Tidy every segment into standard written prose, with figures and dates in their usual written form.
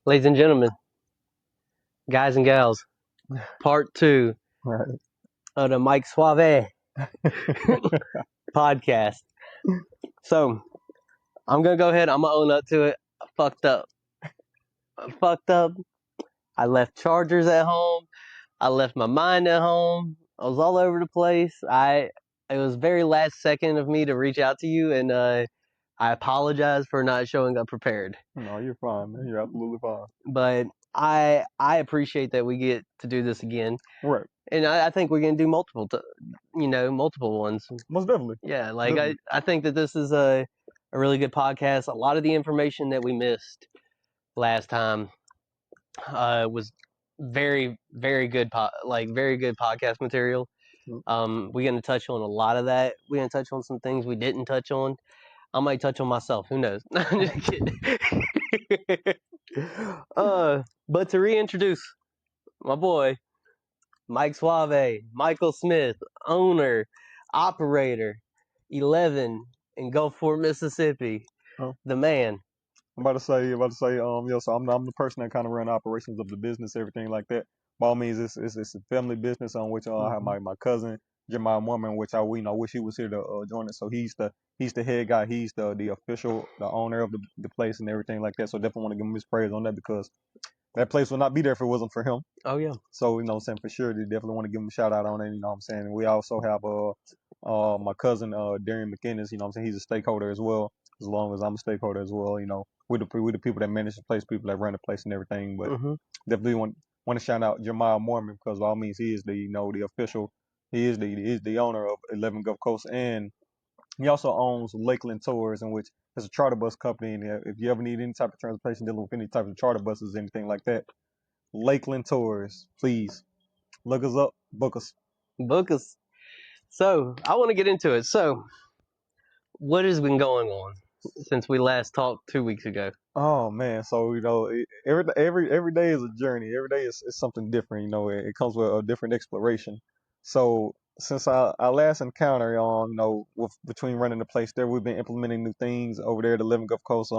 Ladies and gentlemen, guys and gals, part 2 Right. of the Mike Suave podcast. So, I'm going to go ahead. I'm going to own up to it. I fucked up. I left chargers at home. I left my mind at home. I was all over the place. It was very last second of me to reach out to you, and I apologize for not showing up prepared. No, you're fine, man. You're absolutely fine. But I appreciate that we get to do this again. Right. And I think we're gonna do multiple ones. Most definitely. Yeah, Definitely. I think that this is a really good podcast. A lot of the information that we missed last time was very good very good podcast material. We're gonna touch on a lot of that. We're gonna touch on some things we didn't touch on. I might touch on myself. Who knows? I'm just kidding. But to reintroduce my boy, Mike Suave, Michael Smith, owner, operator, 11 in Gulfport, Mississippi. Oh, The man. I'm about to say, so I'm the person that kind of run operations of the business, everything like that. By all means, it's a family business on which I have Mm-hmm. my cousin Jeremiah Mormon, which wish he was here to join us. So he's the head guy. He's the official, the owner of the place and everything like that. So definitely want to give him his praise on that because that place would not be there if it wasn't for him. Oh, yeah. So, what I'm saying, for sure, they definitely want to give him a shout out on it, what I'm saying. And we also have my cousin Darian McInnes, what I'm saying, he's a stakeholder as well, as long as I'm a stakeholder as well, we the people that manage the place, people that run the place and everything. But Mm-hmm. definitely want to shout out Jeremiah Mormon because by all means he is the official, he is the owner of 11 Gulf Coast, and he also owns Lakeland Tours, in which is a charter bus company. And if you ever need any type of transportation dealing with any type of charter buses, anything like that, Lakeland Tours, please look us up, book us. Book us. So, I want to get into it. So, what has been going on since we last talked 2 weeks ago? Oh man, so every day is a journey. Every day is something different. It comes with a different exploration. So since our last encounter, with between running the place there, we've been implementing new things over there at the Living Gulf Coast.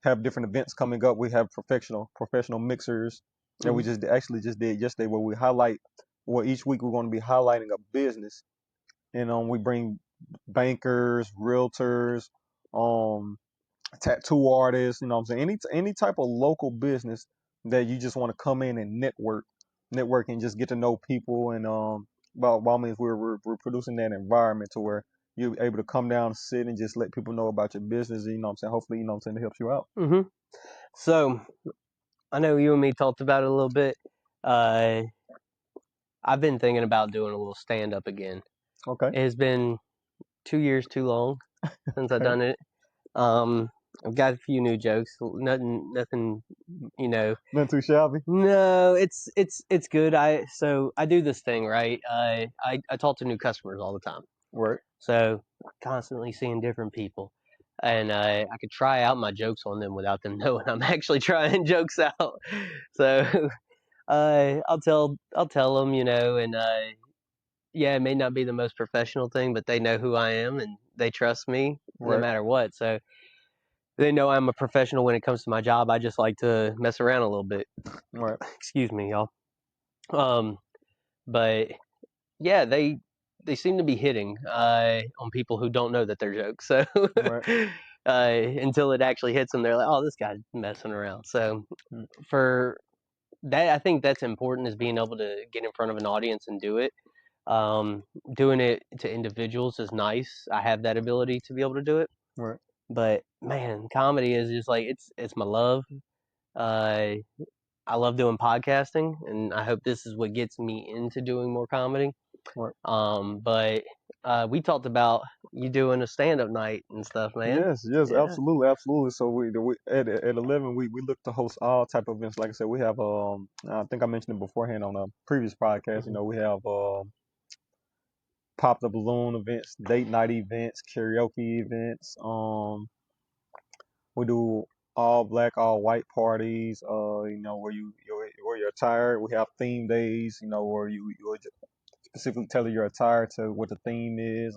Have different events coming up. We have professional mixers that we Mm-hmm. just did yesterday, where we highlight. Well, each week we're going to be highlighting a business, and we bring bankers, realtors, um, tattoo artists, what I'm saying, any type of local business that you just want to come in and network and just get to know people, and by all means we're producing that environment to where you're able to come down, sit, and just let people know about your business. And, what I'm saying, hopefully, what I'm saying, it helps you out. Mm-hmm. So, I know you and me talked about it a little bit. Uh, I've been thinking about doing a little stand up again. Okay. It has been 2 years too long since I've Okay. done it. Um, I've got a few new jokes. Nothing. You know. Nothing too shabby. No, it's good. I do this thing right. I talk to new customers all the time. Right. So constantly seeing different people, and I could try out my jokes on them without them knowing I'm actually trying jokes out. So I'll tell them, and yeah, it may not be the most professional thing, but they know who I am and they trust me no Right. matter what. So they know I'm a professional when it comes to my job. I just like to mess around a little bit. Right. Excuse me, y'all. Um, but yeah, they seem to be hitting on people who don't know that they're jokes. So Right. until it actually hits them, they're like, "Oh, this guy's messing around." So Mm. for that, I think that's important, is being able to get in front of an audience and do it. Um, Doing it to individuals is nice. I have that ability to be able to do it. Right. But man, comedy is just like it's my love. Uh, I love doing podcasting, and I hope this is what gets me into doing more comedy. Right. But we talked about you doing a stand up night and stuff, man. Yes, Yeah. absolutely, absolutely. So we at 11 we look to host all type of events. Like I said, we have I think I mentioned it beforehand on a previous podcast. Hmm. We have pop the balloon events, date night events, karaoke events. We do all black, all white parties. Where where you're attired. We have theme days. Where you specifically tailor your attire to what the theme is.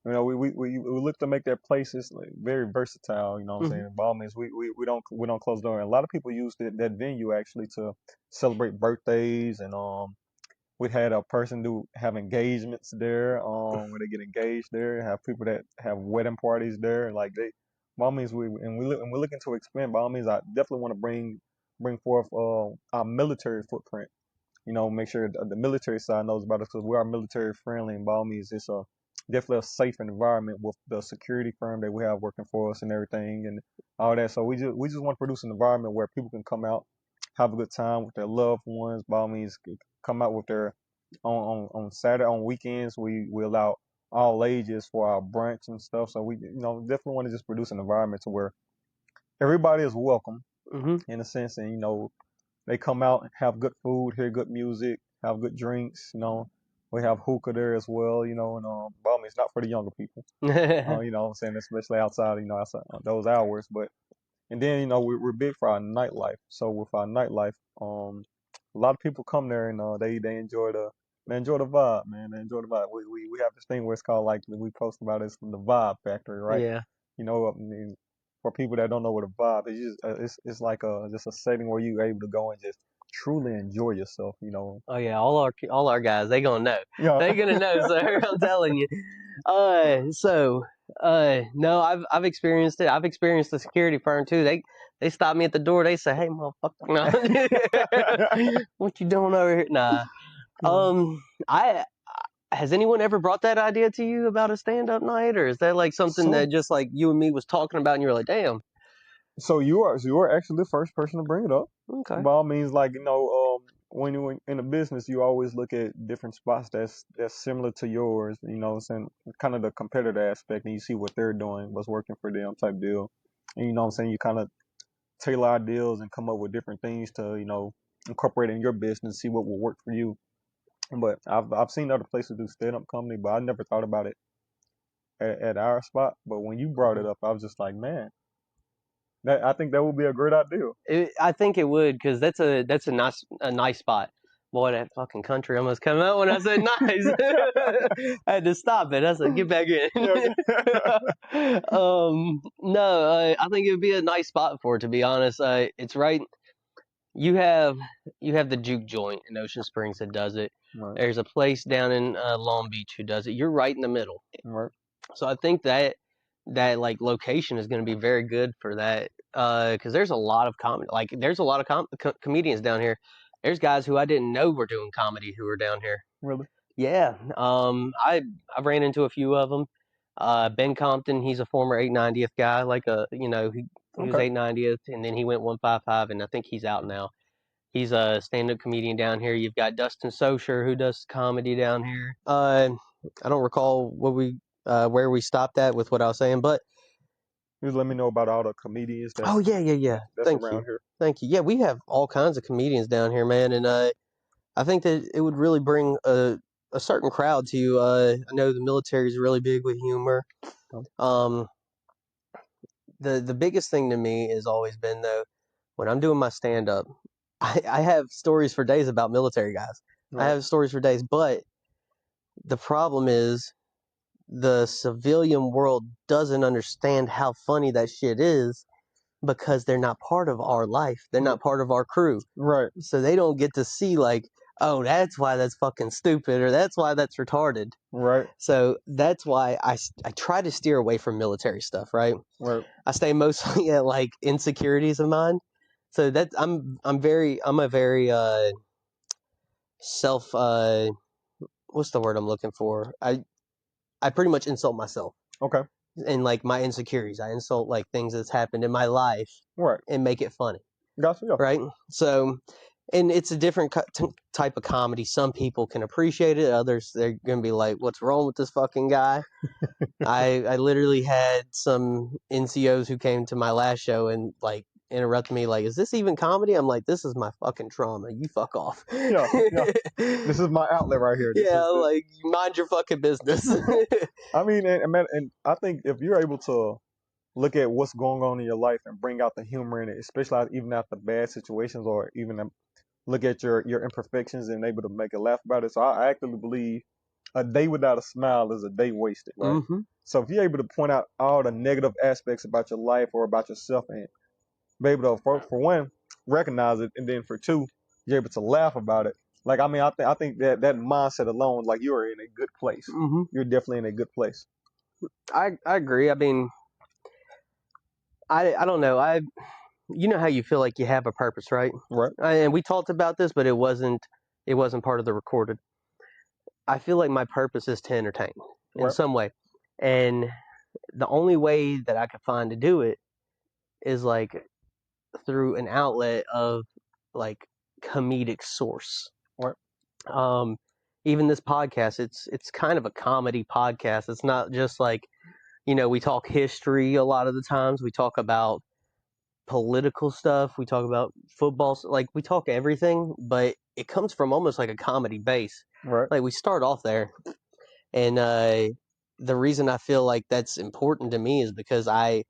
You know, we look to make their places like very versatile. You know what I'm Hmm. saying? By all means, we don't close the door. And a lot of people use that venue actually to celebrate birthdays, and we had a person do have engagements there, where they get engaged there. Have people that have wedding parties there. Like they, by all means, we're looking to expand. By all means, I definitely want to bring forth our military footprint. You know, make sure the military side knows about us because we are military friendly, and by all means, it's a definitely a safe environment with the security firm that we have working for us and everything and all that. So we just want to produce an environment where people can come out, have a good time with their loved ones. By all means, come out with their on Saturday on weekends. We allow all ages for our brunch and stuff. So we definitely want to just produce an environment to where everybody is welcome Hmm. in a sense, and they come out and have good food, hear good music, have good drinks. We have hookah there as well. And by all means, not for the younger people. What I'm saying, especially outside. Outside those hours. But and then we're big for our nightlife. So with our nightlife, a lot of people come there and they enjoy the vibe, man. They enjoy the vibe. We have this thing where it's called like we post about it's the vibe factory, right? Yeah. I mean, for people that don't know what a vibe is, it's like just a setting where you're able to go and just truly enjoy yourself. Oh yeah, all our guys, they gonna know. Yeah. They gonna know, sir. I'm telling you. So, no, I've experienced it. I've experienced the security firm too. They stop me at the door. They say, "Hey, motherfucker, no, what you doing over here?" Nah. I Has anyone ever brought that idea to you about a stand up night, or is that like something so that just like you and me was talking about, and you were like, "Damn, so you are actually the first person to bring it up. okay." By all means, like when you're in a business, you always look at different spots that's similar to yours. What I'm saying, kind of the competitor aspect, and you see what they're doing, what's working for them, type deal. And what I'm saying, you kind of tailor ideas and come up with different things to incorporate in your business, see what will work for you. But I've seen other places do stand up comedy, but I never thought about it at our spot. But when you brought it up, I was just like, man, I think that would be a great idea. I think it would because that's a nice spot. Boy, that fucking country almost came out when I said nice. I had to stop it. I said, get back in. Yeah, No, I think it would be a nice spot for it. To be honest, it's right. You have you have the juke joint in Ocean Springs that does it. right, There's a place down in Long Beach who does it. You're right in the middle. right, So I think that like location is going to be very good for that because there's a lot of comedy. Like there's a lot of comedians down here. There's guys who I didn't know were doing comedy who are down here. really, Yeah, I've ran into a few of them. Ben Compton, he's a former 890th guy. Like he was okay. 890th, and then he went 155, and I think he's out now. He's a stand-up comedian down here. You've got Dustin Socher who does comedy down here. I don't recall where we stopped at with what I was saying, but Just let me know about all the comedians oh that's yeah, yeah, yeah. that's Thank around you, here. thank you. Yeah, we have all kinds of comedians down here, man, and I think that it would really bring a certain crowd to you. I know the military is really big with humor. Oh, Um, the biggest thing to me has always been though when I'm doing my stand-up, I have stories for days about military guys. I right, have stories for days, but the problem is the civilian world doesn't understand how funny that shit is because they're not part of our life. They're not part of our crew. right, So they don't get to see like, oh, that's why that's fucking stupid or that's why that's retarded. right, So that's why I try to steer away from military stuff, right? right. I stay mostly at like insecurities of mine. So that's I'm a very self what's the word I'm looking for? I pretty much insult myself Okay, and like my insecurities. I insult like things that's happened in my life right. and make it funny, Gotcha. Yeah, right? So, and it's a different type of comedy. Some people can appreciate it. Others they're gonna be like, "What's wrong with this fucking guy?" I literally had some NCOs who came to my last show and like interrupted me like, "Is this even comedy?" I'm like, "This is my fucking trauma. You fuck off." yeah, yeah. This is my outlet right here. This Yeah, is this. like mind your fucking business. I mean, and I think if you're able to look at what's going on in your life and bring out the humor in it, especially even after bad situations, or even look at your imperfections and able to make a laugh about it. So I actually believe a day without a smile is a day wasted, right? Mm-hmm. So if you're able to point out all the negative aspects about your life or about yourself, and be able to, for one, recognize it, and then for two, you're able to laugh about it. Like I mean, I think that that mindset alone, like you are in a good place. Mm-hmm. You're definitely in a good place. I agree. I mean, I don't know. You know how you feel like you have a purpose, right? Right. And we talked about this, but it wasn't part of the recorded. I feel like my purpose is to entertain in Right. some way, and the only way that I could find to do it is like through an outlet of like comedic source. Right. Um, Even this podcast, it's kind of a comedy podcast. It's not just like we talk history a lot of the times. We talk about political stuff. We talk about football. Like we talk everything, but it comes from almost like a comedy base. Right. Like we start off there, and the reason I feel like that's important to me is because I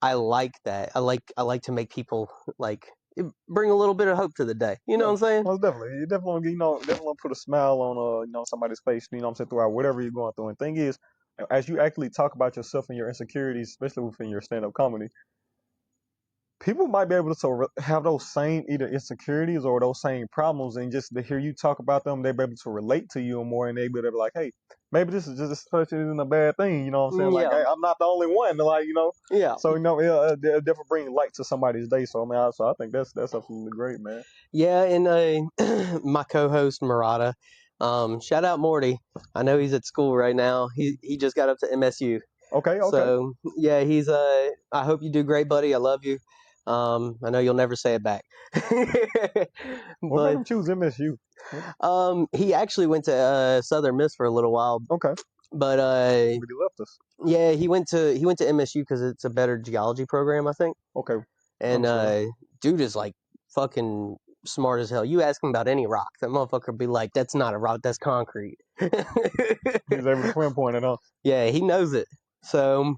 like that. I like to make people like bring a little bit of hope to the day. You know Yeah, what I'm saying? most definitely. You definitely, definitely put a smile on, somebody's face. You know, what I'm saying, throughout whatever you're going through. And thing is, as you actually talk about yourself and your insecurities, especially within your stand-up comedy, people might be able to have those same either insecurities or those same problems, and just to hear you talk about them, they'll be able to relate to you more, and they'll be like, hey, maybe this is just such isn't a bad thing. You know what I'm saying? Like, Yeah, hey, I'm not the only one. Like, yeah, so it'll definitely bring light to somebody's day. So I mean, I think that's absolutely great, man. yeah. And my co-host Murata, shout out Morty. I know he's at school right now. He just got up to MSU. Okay, okay. So yeah, he's I hope you do great, buddy. I love you. I know you'll never say it back. What made But him choose MSU? he actually went to Southern Miss for a little while. Okay, But but he left us. yeah, he went to MSU because it's a better geology program, I think. Okay, And understand. dude is like fucking smart as hell. You ask him about any rock, that motherfucker be like, "That's not a rock, that's concrete." He's able to pinpoint it, huh? Yeah, he knows it. So,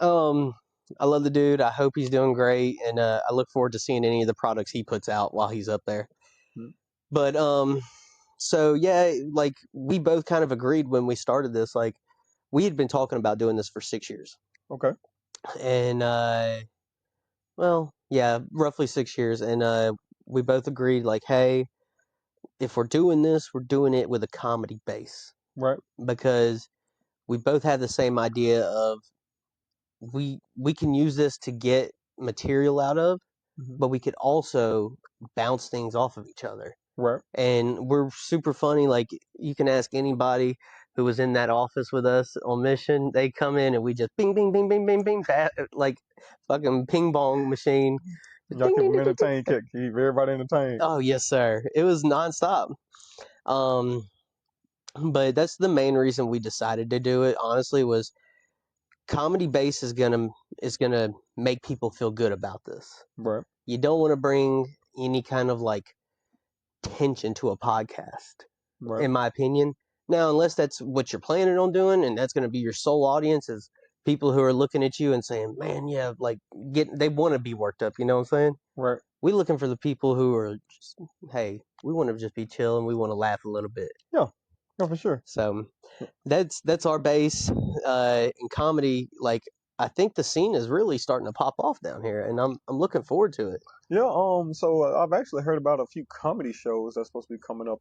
um, I love the dude. I hope he's doing great, and I look forward to seeing any of the products he puts out while he's up there. Mm. But so yeah, like we both kind of agreed when we started this, like we had been talking about doing this for 6 years, Okay, and well, yeah, roughly 6 years, and we both agreed, like, hey, if we're doing this, we're doing it with a comedy base right. because we both had the same idea of we can use this to get material out of, Hmm. but we could also bounce things off of each other. Right. And we're super funny. Like you can ask anybody who was in that office with us on mission. They come in and we just bing, bing, bing, bing, bing, bing, like fucking ping pong machine. Y'all Ding, keep ding, him ding, ding, ding. entertained, keep everybody entertained. Oh yes, sir. It was nonstop. Um, but that's the main reason we decided to do it. Honestly, was comedy base is gonna make people feel good about this. Right. You don't want to bring any kind of like tension to a podcast, Right. in my opinion. Now, unless that's what you're planning on doing, and that's going to be your sole audience, is people who are looking at you and saying, "Man, yeah, like they want to be worked up." You know what I'm saying? Right. We looking for the people who are just, hey, we want to just be chill and we want to laugh a little bit. Yeah. Yeah, for sure. So that's our base in comedy. Like I think the scene is really starting to pop off down here, and I'm looking forward to it. Yeah. So I've actually heard about a few comedy shows that's supposed to be coming up.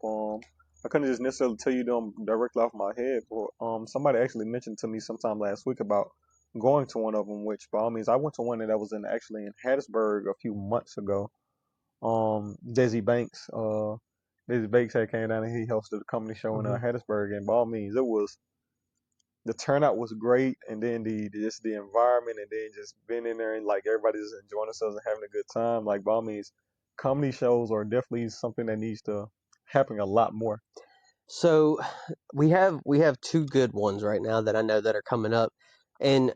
I couldn't just necessarily tell you them directly off my head, but somebody actually mentioned to me sometime last week about going to one of them. Which, by all means, I went to one that was actually in Hattiesburg a few months ago. Desi Banks, Desi Banks had came down and he hosted a comedy show in Hmm. Hattiesburg, and by all means, it was the turnout was great, and then the environment, and then just being in there and like everybody's enjoying themselves and having a good time. Like by all means, comedy shows are definitely something that needs to happen a lot more. So we have two good ones right now that I know that are coming up, and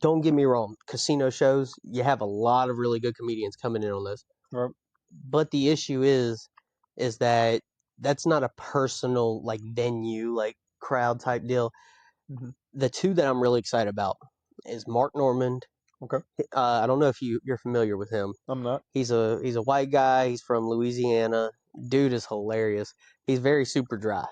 don't get me wrong, casino shows, you have a lot of really good comedians coming in on those. Right. But the issue is that that's not a personal like venue like crowd type deal. Hmm. The two that I'm really excited about is Mark Normand. Okay. I don't know if you're familiar with him. I'm not. He's a white guy. He's from Louisiana. Dude is hilarious. He's very super dry.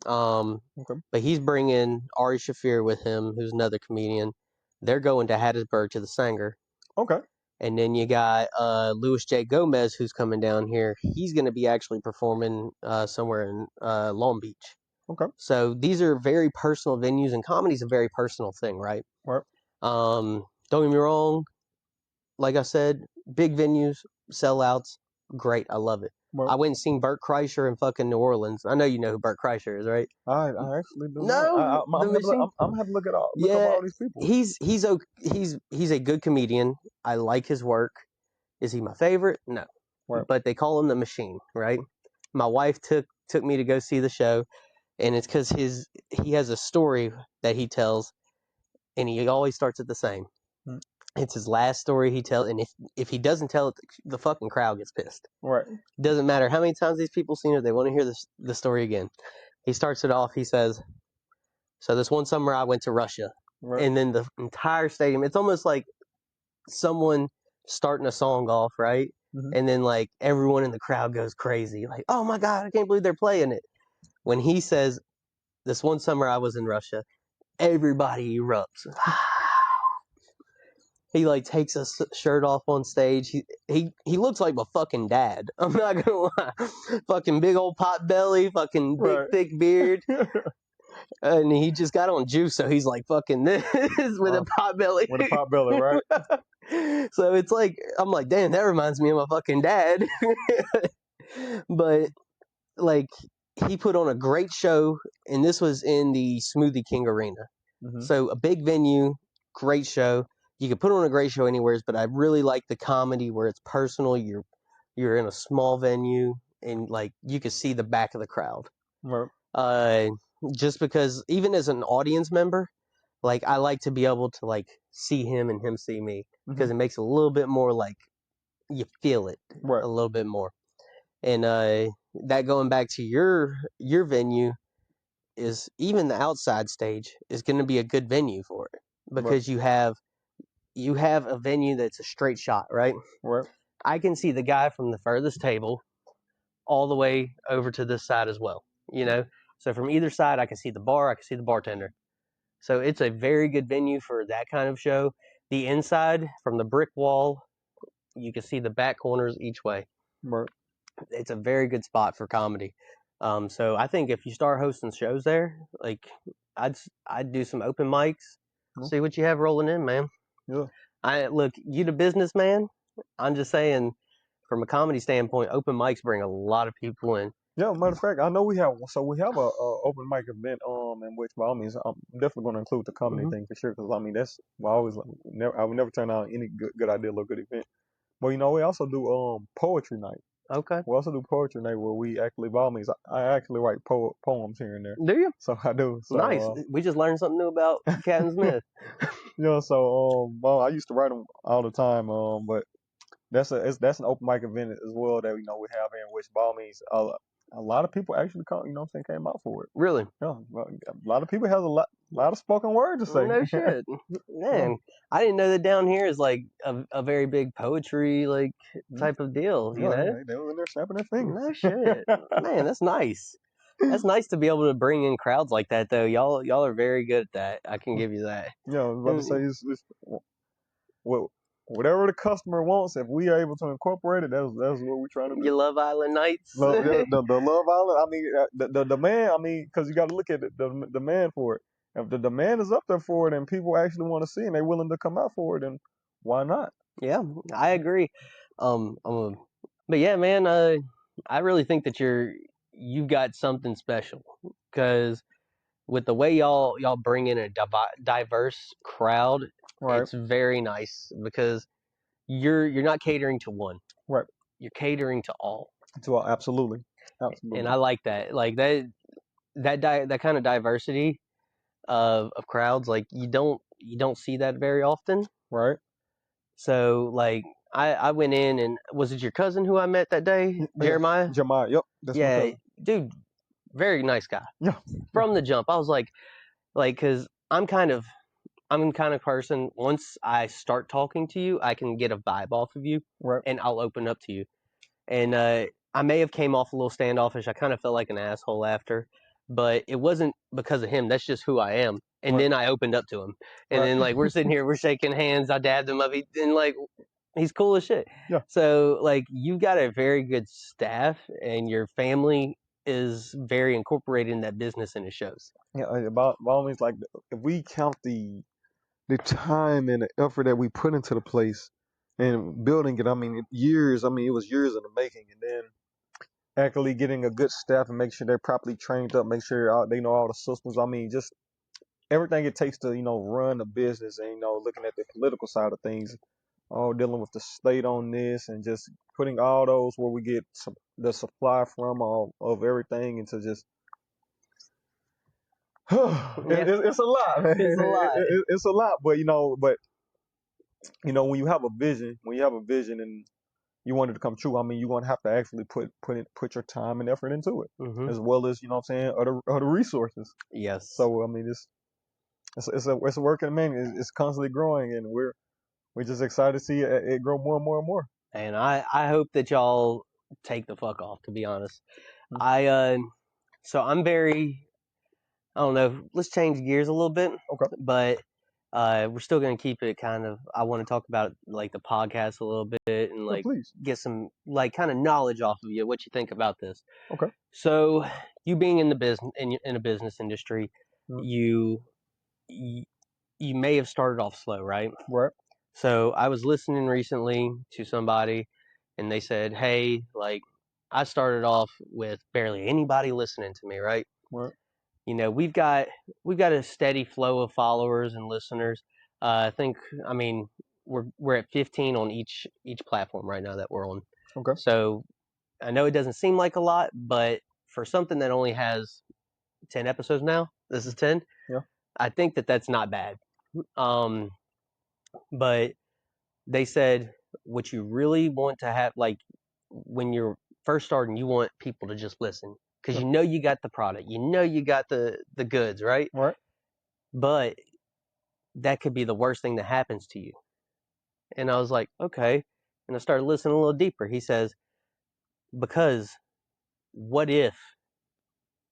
Okay. But he's bringing Ari Shafir with him, who's another comedian. They're going to Hattiesburg to the Sanger. Okay. And then you got Louis J. Gomez, who's coming down here. He's going to be actually performing somewhere in Long Beach. Okay. So these are very personal venues, and comedy's a very personal thing, right? Right. Don't get me wrong. Like I said, big venues, sellouts, great. I love it. Right. I went and seen Bert Kreischer in fucking New Orleans. I know you know who Bert Kreischer is, right? I actually do not. No, the machine. I'm gonna have to look up Yeah, all these people. he's a good comedian. I like his work. Is he my favorite? No, Right. but they call him the Machine, right? My wife took me to go see the show, and it's because he has a story that he tells, and he always starts at the same. Mm. It's his last story he tells, and if he doesn't tell it, the fucking crowd gets pissed. Right. It doesn't matter how many times these people seen it; they want to hear the story again. He starts it off. He says, "So this one summer I went to Russia," Right. and then the entire stadium. It's almost like someone starting a song off, right? Mm-hmm. And then like everyone in the crowd goes crazy, like, "Oh my god, I can't believe they're playing it." When he says, "This one summer I was in Russia," everybody erupts. He like takes his shirt off on stage. He looks like my fucking dad. I'm not gonna lie. Fucking big old pot belly, fucking big Right. thick beard, and he just got on juice, so he's like fucking this with a pot belly. With a pot belly, right? So it's like I'm like, damn, that reminds me of my fucking dad. But like he put on a great show, and this was in the Smoothie King Arena. Mm-hmm. So a big venue, great show. You could put on a great show anywhere, but I really like the comedy where it's personal. You're in a small venue, and like you can see the back of the crowd. Right. Uh, just because even as an audience member, like I like to be able to like see him and him see me Mm-hmm. because it makes it a little bit more like you feel it Right. a little bit more. And that going back to your venue is even the outside stage is going to be a good venue for it Right. because you have a venue that's a straight shot, right? Right. I can see the guy from the furthest table all the way over to this side as well, you know? So from either side, I can see the bar, I can see the bartender. So it's a very good venue for that kind of show. The inside, from the brick wall, you can see the back corners each way. Right. It's a very good spot for comedy. So I think if you start hosting shows there, like I'd do some open mics, Yeah. see what you have rolling in, man. Yeah. I look, you the businessman. I'm just saying, from a comedy standpoint, open mics bring a lot of people in. Yeah, matter of fact, I know we have a open mic event in which by all means I'm definitely going to include the comedy Hmm. thing for sure because I mean that's well, I always never I would never turn out any good idea or good event. But you know we also do poetry night. Okay, We also do poetry night where we actually by all means I actually write poems here and there. do you? So I do. Nice. So We just learned something new about Captain Smith. well I used to write them all the time but that's an open mic event as well that you know we have here in which by all means a lot of people actually come you know what I'm saying came out for it. Really? Yeah, well, a lot of people have a lot of spoken word to say. No shit, Yeah. man. I didn't know that down here is like a very big poetry like Mhm. type of deal. You Yeah, know? they were in there snapping their fingers. No shit, man. That's nice. That's nice to be able to bring in crowds like that, though. Y'all are very good at that. I can give you that. Yeah, I was about to say it's well, whatever the customer wants, if we are able to incorporate it, that's what we're trying to do. You love Island Nights? Love, yeah, the Love Island. I mean, the demand. I mean, because you got to look at the demand for it. If the demand is up there for it, and people actually want to see, it and they're willing to come out for it, then why not? Yeah, I agree. But yeah, man. I really think that you've got something special because with the way y'all bring in a diverse crowd, Right, it's very nice because you're not catering to one, right. you're catering to all, So absolutely, and absolutely. I like that. Like that kind of diversity of crowds, like you don't see that very often. Right. So like I went in, and was it your cousin who I met that day, Yeah, Jeremiah? Jeremiah. Yep, that's my Yeah, cousin. dude, very nice guy Yeah, yeah. from the jump. I was like, because I'm the kind of person, once I start talking to you, I can get a vibe off of you, Right. and I'll open up to you. And I may have came off a little standoffish. I kind of felt like an asshole after, but it wasn't because of him. That's just who I am. And Right. then I opened up to him, and Right. then like we're sitting here, we're shaking hands. I dabbed him up, and like he's cool as shit. Yeah. So like you've got a very good staff, and your family is very incorporated in that business, and it shows. Yeah. By all means, like if we count the time and the effort that we put into the place and building it, I mean, years. I mean, it was years in the making, and then actually getting a good staff and make sure they're properly trained up, make sure they know all the systems. I mean, just everything it takes to run a business, and looking at the political side of things, all dealing with the state on this, and just putting all those where we get the supply from all of everything into just Yeah, it's a lot, man. it's a lot. It's a lot, but when you have a vision, and you want it to come true, I mean, you're gonna have to actually put your time and effort into it, Hmm. as well as what I'm saying, other resources. Yes, So I mean, it's a work in the making. It's constantly growing, and we're just excited to see it grow more and more and more. and I hope that y'all take the fuck off. To be honest, Mm. I so I'm very, I don't know. Let's change gears a little bit, Okay, but we're still going to keep it kind of. I want to talk about like the podcast a little bit and yeah, like please. get some like kind of knowledge off of you. What you think about this? Okay, So, you being in the business in a business industry, mm. you you, you may have started off slow, right? Right, So I was listening recently to somebody, and they said, "Hey, like I started off with barely anybody listening to me, right? right, We've got a steady flow of followers and listeners. I think, I mean, we're at 15 on each platform right now that we're on. okay, So I know it doesn't seem like a lot, but for something that only has 10 episodes now, this is 10. yeah, I think that that's not bad. Um, but they said what you really want to have, like when you're first starting, you want people to just listen because yeah, you got the product, you got the goods, right? right, But that could be the worst thing that happens to you. And I was like, okay. And I started listening a little deeper. He says, because what if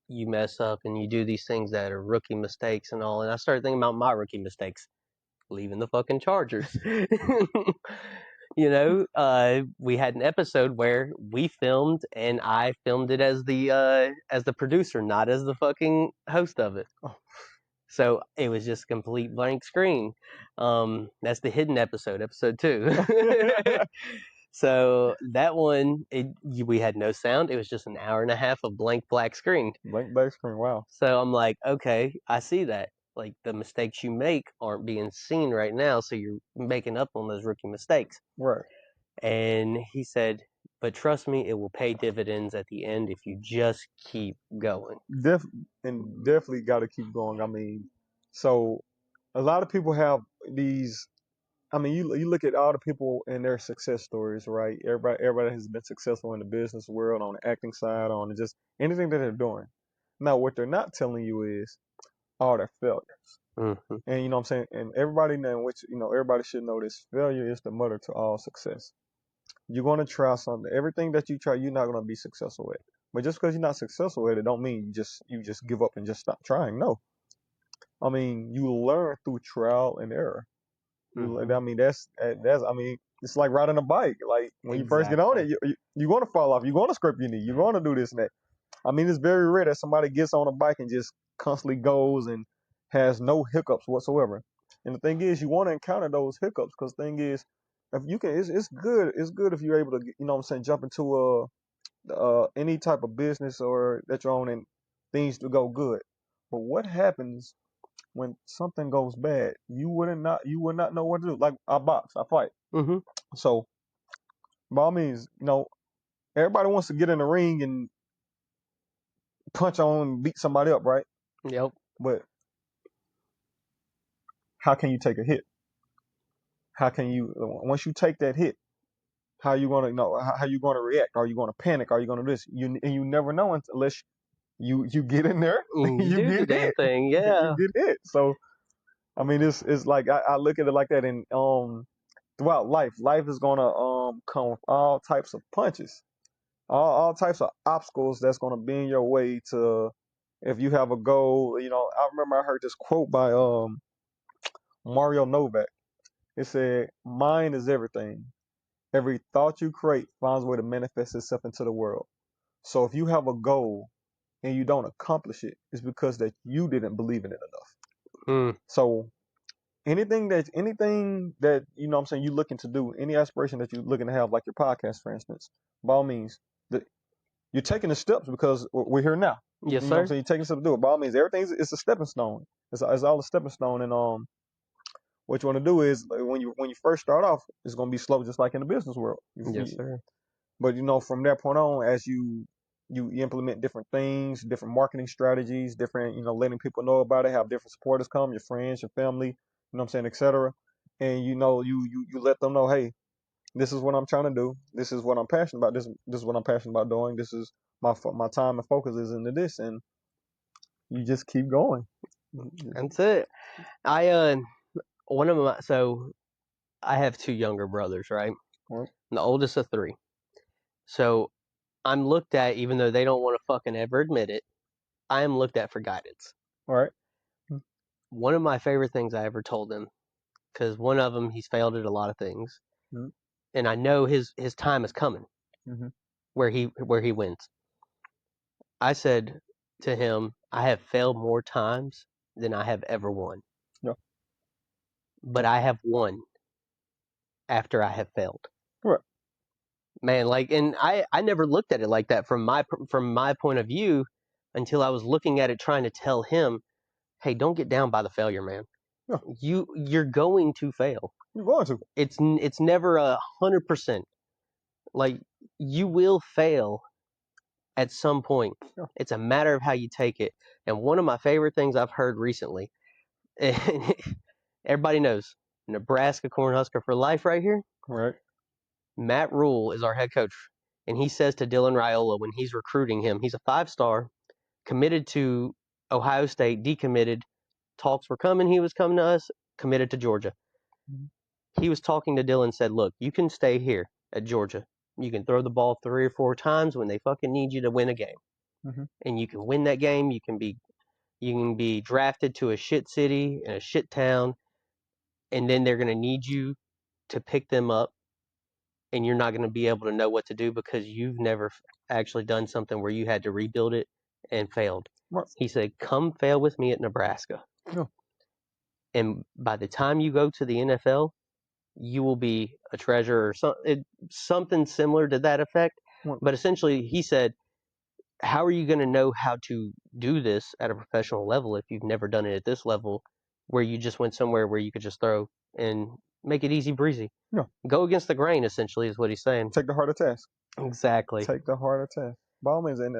you mess up and you do these things that are rookie mistakes and all? And I started thinking about my rookie mistakes, leaving the fucking Chargers. We had an episode where we filmed and I filmed it as the producer, not as the fucking host of it. oh, So it was just a complete blank screen. That's the hidden episode 2. So that one, we had no sound. It was just an hour and a half of blank black screen. blank back screen. Wow. So I'm like, okay, I see that. Like the mistakes you make aren't being seen right now, so you're making up on those rookie mistakes. Right. And he said, but trust me, it will pay dividends at the end if you just keep going. Def and definitely got to keep going. I mean, so a lot of people have these. I mean, you look at all the people and their success stories, right? Everybody has been successful in the business world, on the acting side, on just anything that they're doing. Now, what they're not telling you is all their failures. Mm-hmm. And what I'm saying, and everybody now, which everybody should know this: failure is the mother to all success. You're gonna try something. Everything that you try, you're not gonna be successful at. But just because you're not successful at it, don't mean you just give up and just stop trying. No, I mean you learn through trial and error. Mm-hmm. I mean that's I mean it's like riding a bike. Like when you first get on Exactly. it, you're gonna fall off. You're gonna scrape your knee. You're gonna do this and that. I mean, it's very rare that somebody gets on a bike and just constantly goes and has no hiccups whatsoever. And the thing is, you want to encounter those hiccups because the thing is, if you can, it's good. It's good if you're able to, what I'm saying, jump into any type of business or that you're on and things to go good. But what happens when something goes bad? You would not know what to do. Like I box, I fight. Mm-hmm. So by all means, everybody wants to get in the ring and punch on and beat somebody up, right? Yep. But how can you take a hit? How can you once you take that hit? How you gonna know? How you gonna react? Are you gonna panic? Are you gonna this? You never know unless you get in there, You you do the get damn hit, thing, you yeah. get hit. So I mean, it's like I look at it like that, and throughout life is gonna come with all types of punches, all types of obstacles that's gonna be in your way to If you have a goal, I remember I heard this quote by Mario Novak. It said, "Mind is everything. Every thought you create finds a way to manifest itself into the world." So if you have a goal and you don't accomplish it, it's because that you didn't believe in it enough. Mm, So anything that what I'm saying, you looking to do, any aspiration that you're looking to have, like your podcast, for instance, by all means, the, you're taking the steps because we're here now. yes, You know what I'm sir. saying? You're taking steps to do it. By all means, everything's it's a stepping stone. It's all a stepping stone, and what you want to do is, like, when you first start off, it's going to be slow, just like in the business world. Yes, sir. But from that point on, as you implement different things, different marketing strategies, different letting people know about it, have different supporters come, your friends, your family, what I'm saying, etc. And you let them know, hey, this is what I'm trying to do. This is what I'm passionate about. This is what I'm passionate about doing. This is my time and focus is into this, and you just keep going. That's it. I one of my so I have two younger brothers, right? Right, And the oldest of three. So I'm looked at, even though they don't want to fucking ever admit it, I am looked at for guidance. right, One of my favorite things I ever told them, because one of them, he's failed at a lot of things, mm-hmm. and I know his time is coming Mm-hmm. where he wins. I said to him, I have failed more times than I have ever won, Yeah, but I have won after I have failed. right, Man, like, and I never looked at it like that from my point of view until I was looking at it, trying to tell him, hey, don't get down by the failure, man. yeah. You're going to fail. You're going to. It's never 100%. Like, you will fail at some point. Yeah, It's a matter of how you take it. And one of my favorite things I've heard recently, and everybody knows, Nebraska Cornhusker for life right here. right. Matt Rule is our head coach, and he says to Dylan Raiola when he's recruiting him, he's a 5-star, committed to Ohio State, decommitted. Talks were coming. He was coming to us, committed to Georgia. Mm-hmm. He was talking to Dylan, said, look, you can stay here at Georgia. You can throw the ball 3 or 4 times when they fucking need you to win a game. Mm-hmm. And you can win that game. You can be drafted to a shit city and a shit town, and then they're going to need you to pick them up, and you're not going to be able to know what to do because you've never actually done something where you had to rebuild it and failed. Right. He said, come fail with me at Nebraska. Yeah. And by the time you go to the NFL, you will be a treasure, or something similar to that effect. Right. But essentially, he said, how are you going to know how to do this at a professional level if you've never done it at this level, where you just went somewhere where you could just throw and make it easy breezy? Yeah. Go against the grain, essentially, is what he's saying. Take the harder task. Exactly. Take the harder test. By all means, and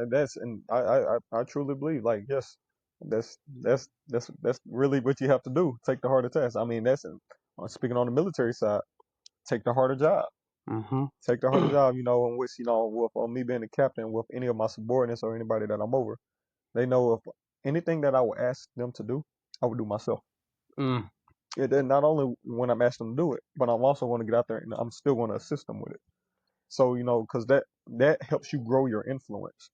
I truly believe, like, yes, that's really what you have to do. Take the harder test. I mean, that's speaking on the military side. Take the harder job. Mm-hmm. Take the harder job. In which with me being a captain, with any of my subordinates or anybody that I'm over, they know if anything that I would ask them to do, I would do myself. Mm. Then not only when I'm asking them to do it, but I'm also going to get out there and I'm still going to assist them with it. So, because that helps you grow your influence.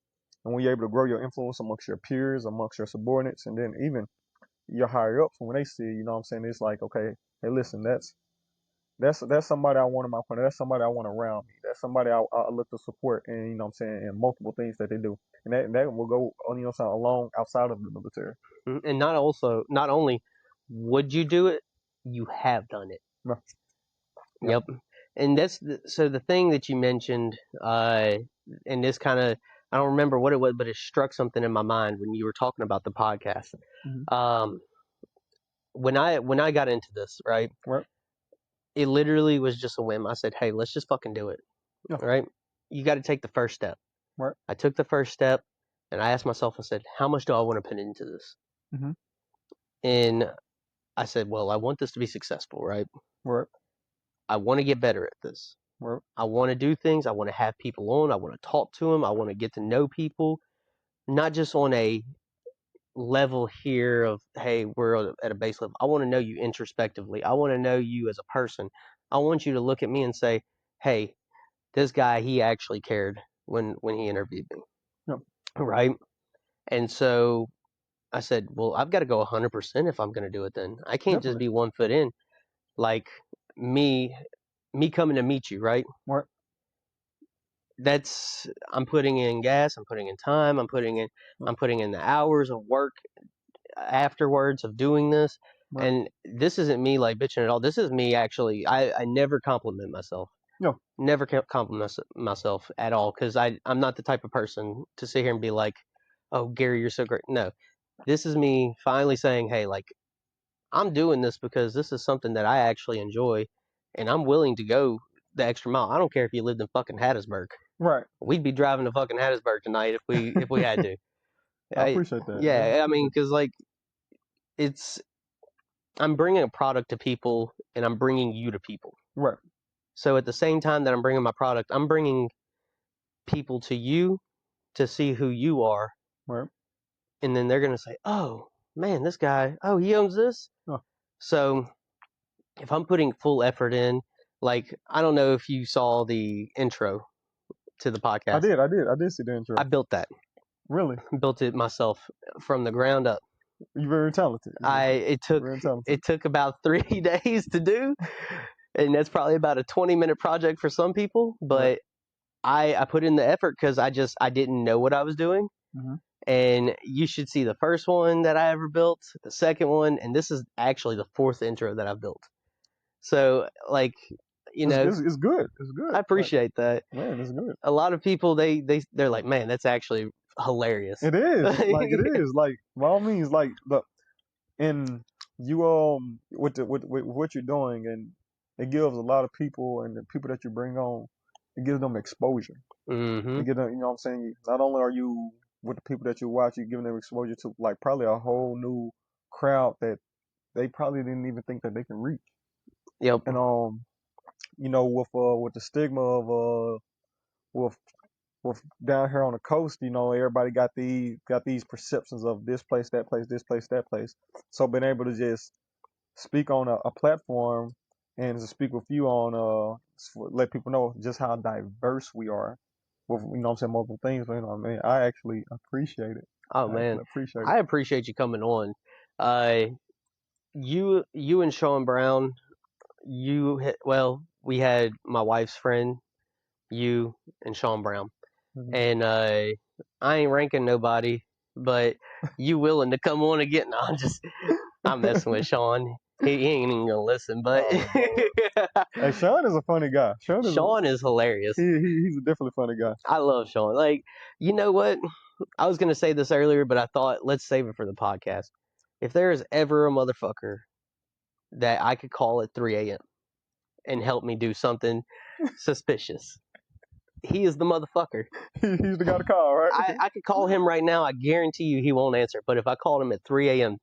And when you're able to grow your influence amongst your peers, amongst your subordinates, and then even your higher ups, when they see, what I'm saying, it's like, okay, hey, listen, that's somebody I want in my corner. That's somebody I want around me. That's somebody I look to support, and what I'm saying, in multiple things that they do, and that will go, along outside of the military. And not only would you do it, you have done it. Yeah, yeah. Yep. And so the thing that you mentioned, and this kind of, I don't remember what it was, but it struck something in my mind when you were talking about the podcast. Mm-hmm. Um, when I got into this, right, Right. it literally was just a whim. I said, hey, let's just fucking do it. Yeah. Right. You got to take the first step. Right. I took the first step, and I asked myself, I said, how much do I want to put into this? Mm-hmm. And I said, well, I want this to be successful, right? Right. I want to get better at this. Right. I want to do things. I want to have people on. I want to talk to them. I want to get to know people, not just on a level here of, hey, we're at a base level. I want to know you introspectively. I want to know you as a person. I want you to look at me and say, hey, this guy, he actually cared when he interviewed me. Yeah. Right. And so I said, well, I've got to go 100% if I'm going to do it. Then I can't just Definitely. be 1 foot in. Like me, me coming to meet you, right? Right. I'm putting in gas, I'm putting in time, Right. I'm putting in the hours of work afterwards of doing this. Right. And this isn't me like bitching at all. This is me actually. I never compliment myself. No. Never compliment myself at all because I'm not the type of person to sit here and be like, "Oh, Gary, you're so great." No, this is me finally saying, "Hey, like I'm doing this because this is something that I actually enjoy, and I'm willing to go the extra mile. I don't care if you lived in fucking Hattiesburg. Right. We'd be driving to fucking Hattiesburg tonight if we had to. I appreciate that. Yeah. Yeah, I mean, Appreciate because like it's I'm bringing a product to people, and I'm bringing you to people. that. Right. So at the same time that I'm bringing my product, I'm bringing people to you to see who you are, Right. and then they're gonna say, "Oh man, this guy, oh he owns this." Oh, So if I'm putting full effort in, like I don't know if you saw the intro to the I podcast. did. I did. I did see the I intro. built that, Really. built it myself from the ground up. You're very talented. I it took Very talented. it took about 3 days to do, and that's probably about a 20-minute project for some people. Right. But I put in the effort because I didn't know what I was doing. Mm-hmm. And you should see the first one that I ever built, the second one, and this is actually the fourth intro that I've built. So like, you know, It's good. It's good. I Like, appreciate that. man, it's good. A lot of people they're like, man, that's actually hilarious. It is. Like, it is. Like, by all means, like, look, and you with what you're doing, and it gives a lot of people and the people that you bring on, it gives them exposure. Mm-hmm. It gives them, you know what I'm saying. Not only are you with the people that you watch, you're giving them exposure to like probably a whole new crowd that they probably didn't even think that they can reach. Yep. And you know, with the stigma of with with down here on the coast, you know, everybody got these perceptions of this place, that place, this place, that place. So being able to just speak on a platform and to speak with you on let people know just how diverse we are with, you know what I'm saying, multiple things. But you know, I mean, I actually appreciate it. Oh I man, actually appreciate it. I appreciate you coming on. Uh, you and Sean Brown, well, we had my wife's friend, you and Sean Brown, Hmm. and I ain't ranking nobody, but you willing to come on again? No, I'm messing with Sean. He ain't even gonna listen, but Oh Lord. Hey, Sean is a funny guy. Sean is hilarious. He's a definitely funny guy. I love Sean. Like, you know what? I was gonna say this earlier, but I thought let's save it for the podcast. If there is ever a motherfucker that I could call at 3 a.m. and help me do something suspicious, he is the motherfucker. He's the guy to call, right? I could call him right now. I guarantee you he won't answer. But if I called him at 3 a.m.,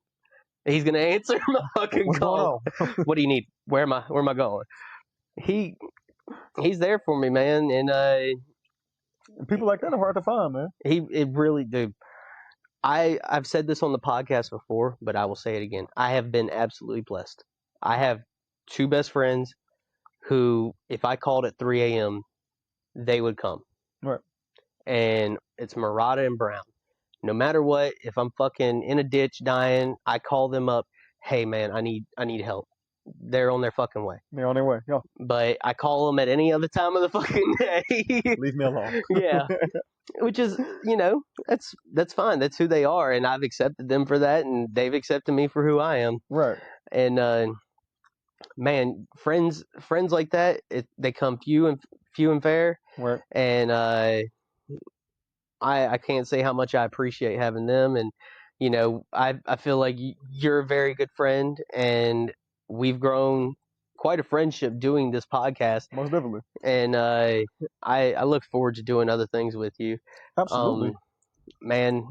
he's gonna answer my fucking What's going call. on? What do you need? Where am I going? He he's there for me, man, and People like that are hard to find, man. he it really do. I've said this on the podcast before, but I will say it again. I have been absolutely blessed. I have two best friends who, if I called at 3 a.m., they would come. Right. And it's Murata and Brown. No matter what, if I'm fucking in a ditch dying, I call them up. Hey man, I need help. They're on their fucking way. They're on their way. Yo, But I call them at any other time of the fucking day. leave me alone. Yeah, which is that's fine. That's who they are, and I've accepted them for that, and they've accepted me for who I am. Right. And man, friends like that, they come few and fair, Right. and I can't say how much I appreciate having them. And I feel like you're a very good friend, and we've grown quite a friendship doing this podcast. Most definitely. And I look forward to doing other things with you. Absolutely. Man,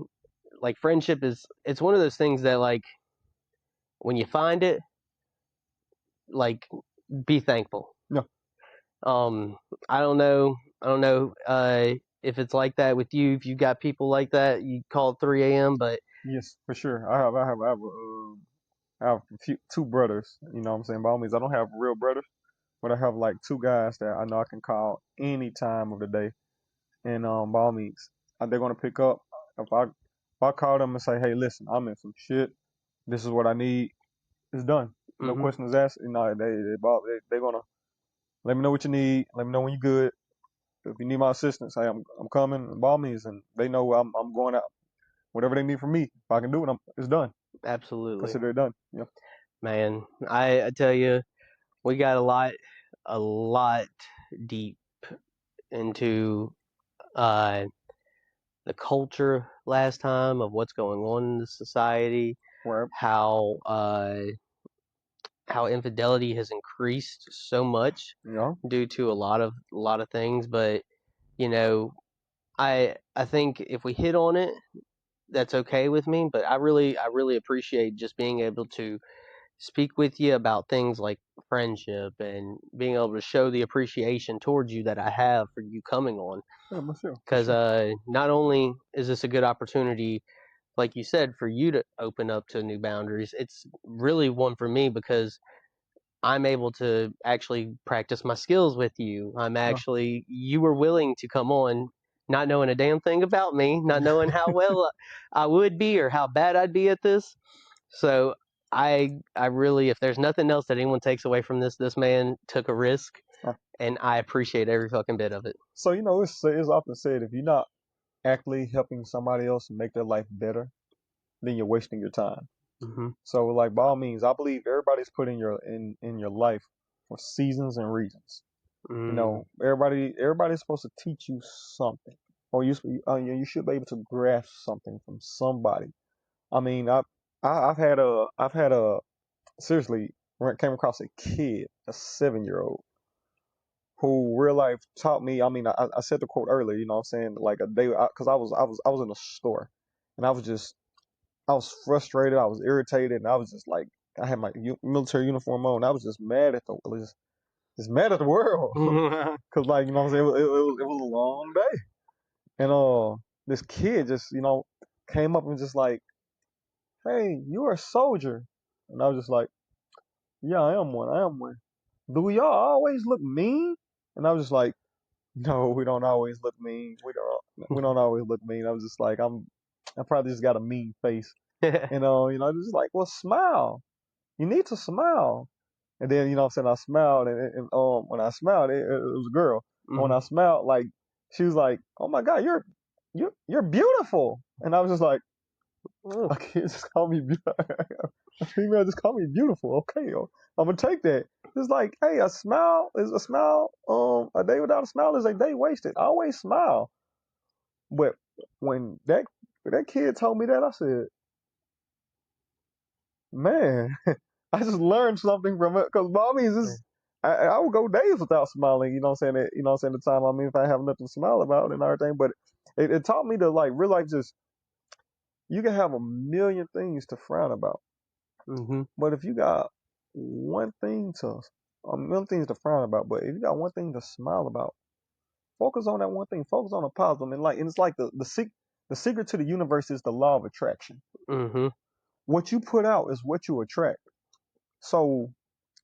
like friendship it's one of those things that like when you find it, like be thankful. Yeah. Um, I don't know if it's like that with you. If you got people like that, you call at 3 a.m. But Yes, for sure. I have two brothers. You know what I'm saying? By all means, I don't have real brothers, but I have like two guys that I know I can call any time of the day. And by all means, they're gonna pick up. If I call them and say, hey, listen, I'm in some shit. This is what I need. It's done. No Mm-hmm. questions asked. You know, they're gonna let me know what you need. Let me know when you're good. If you need my assistance, hey, I'm coming by all means, and they know I'm going out. Whatever they need from me, if I can do it, it's done. Absolutely, Consider it done. Yeah. man. I tell you, we got a lot deep into uh, the culture last time of what's going on in the society, Right. how infidelity has increased so much Yeah. due to a lot of things. But you know, I think if we hit on it, that's okay with me. But I really appreciate just being able to speak with you about things like friendship and being able to show the appreciation towards you that I have for you coming on. Yeah, for sure. For Because sure. not only is this a good opportunity, like you said, for you to open up to new boundaries, it's really one for me because I'm able to actually practice my skills with you. Yeah. You were willing to come on, not knowing a damn thing about me, not knowing how well I would be or how bad I'd be at this. So I really, if there's nothing else that anyone takes away from this man took a risk, Yeah. and I appreciate every fucking bit of it. So it's often said if you're not actively helping somebody else make their life better, then you're wasting your time. Hmm. So like by all means, I believe everybody's put in your life for seasons and reasons. You Mm, know, everybody's supposed to teach you something, or you should be able to grasp something from somebody. I mean, I've had a seriously came across a kid, a 7 year old, who real life taught me. I mean, I said the quote earlier. You know what I'm saying? Like a day, because I was in a store, and I was frustrated. I was irritated, and I was just like, I had my military uniform on. And I was just mad at just mad at the world, because like you know what I'm saying. It was a long day, and this kid just came up and just like, hey, you're a soldier, and I was just like, yeah, I am one. I am one. Do y'all always look mean? And I was just like, no, we don't always look mean. We don't always look mean. I was just like, I probably just got a mean face. And just like, well, smile. You need to smile. And then what I'm saying, I smiled, and when I smiled, it was a girl. And when mhm. I smiled, like she was like, "Oh my God, you're beautiful." And I was just like, Oh. "A kid just called me beautiful. A female just called me beautiful. Okay, yo, I'm gonna take that." It's like, hey, a smile is a smile. A day without a smile is a day wasted. I always smile. But when that kid told me that, I said, man, I just learned something from it. Because by means, I would go days without smiling. You know what I'm saying? You know what I'm saying? The time, I mean, if I have nothing to smile about and everything. But it taught me to like realize just you can have a million things to frown about, Hmm. but if you got one thing to a million things to frown about, but if you got one thing to smile about, focus on that one thing. Focus on the positive, and it's like the secret to the universe is the law of attraction. Hmm. What you put out is what you attract. So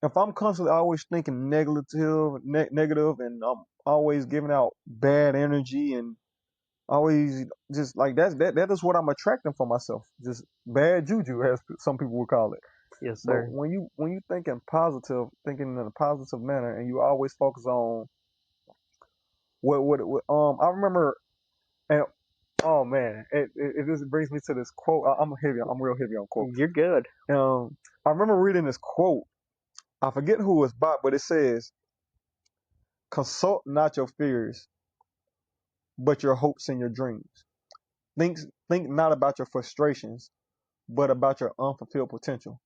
if I'm constantly always thinking negative, and I'm always giving out bad energy and always just like that is what I'm attracting for myself. Just bad juju, as some people would call it. Yes, But sir. when you thinking positive, thinking in a positive manner, and you always focus on I remember, and oh man, it just brings me to this quote. I'm real heavy on quotes. You're good. I remember reading this quote. I forget who it's by, but it says, "Consult not your fears, but your hopes and your dreams. Think think not about your frustrations, but about your unfulfilled potential.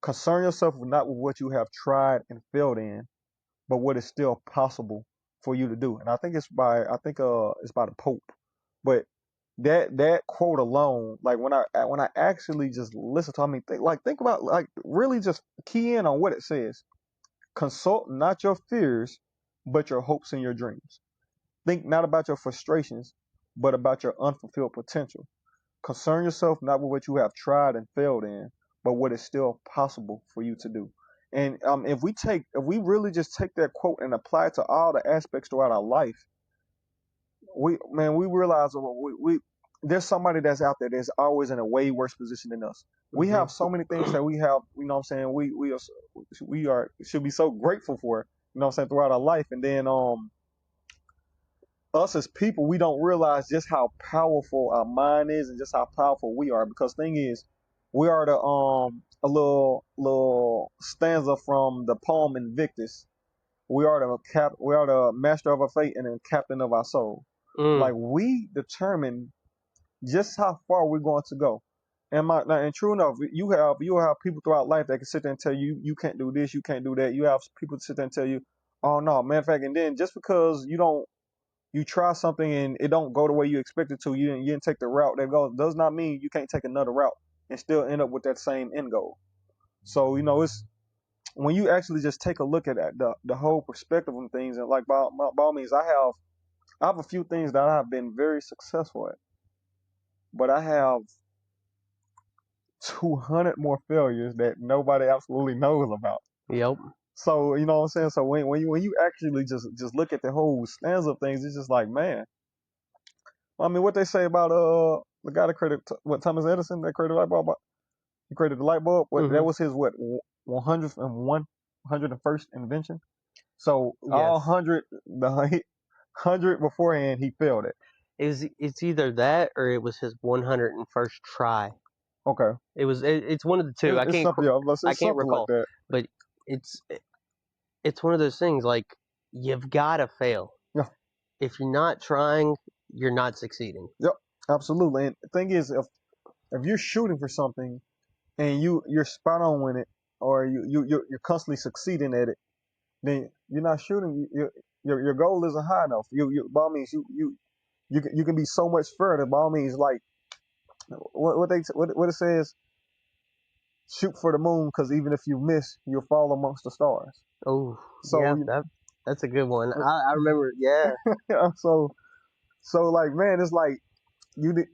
Concern yourself not with what you have tried and failed in, but what is still possible for you to do." And it's by the Pope. But that quote alone, like when I actually just listen to, I mean, think about, like, really just key in on what it says. Consult not your fears, but your hopes and your dreams. Think not about your frustrations, but about your unfulfilled potential. Concern yourself not with what you have tried and failed in, but what is still possible for you to do. And if we really just take that quote and apply it to all the aspects throughout our life, we realize there's somebody that's out there that's always in a way worse position than us. We Mm-hmm. have so many things that we have, you know what I'm saying, we are should be so grateful for, you know what I'm saying, throughout our life. And then us as people, we don't realize just how powerful our mind is and just how powerful we are. Because thing is, we are the a little stanza from the poem Invictus. We are the master of our fate and the captain of our soul. Mm. Like we determine just how far we're going to go. And true enough, you have people throughout life that can sit there and tell you you can't do this, you can't do that. You have people sit there and tell you, oh no, matter of fact, and then just because you try something and it don't go the way you expect it to, you didn't take the route that goes, does not mean you can't take another route and still end up with that same end goal. So it's when you actually just take a look at that, the whole perspective of things, and like by all means, I have a few things that I have been very successful at, but I have 200 more failures that nobody absolutely knows about. Yep. So you know what I'm saying. So when you actually just look at the whole stanza of things, it's just like, man. I mean, what they say about the guy that created what, Thomas Edison, that created the light bulb. He created the light bulb. What, that Mm-hmm. was his what, 101st invention. So all Yes. 100 beforehand, he failed it. It's either that or it was his 101st try. Okay, It's one of the two. it's something. Yeah, I it's can't something like recall, that. but it's it's one of those things like you've got to fail. Yeah, If you're not trying, you're not succeeding. yep, absolutely. And the thing is, if you're shooting for something and you're spot on with it, or you're constantly succeeding at it, then you're not shooting. Your goal isn't high enough. By all means, you can be so much further. By all means, like what it says, shoot for the moon, because even if you miss, you'll fall amongst the stars. Oh, So yeah, that's a good one. I remember. Yeah. yeah, so like, man, it's like you did.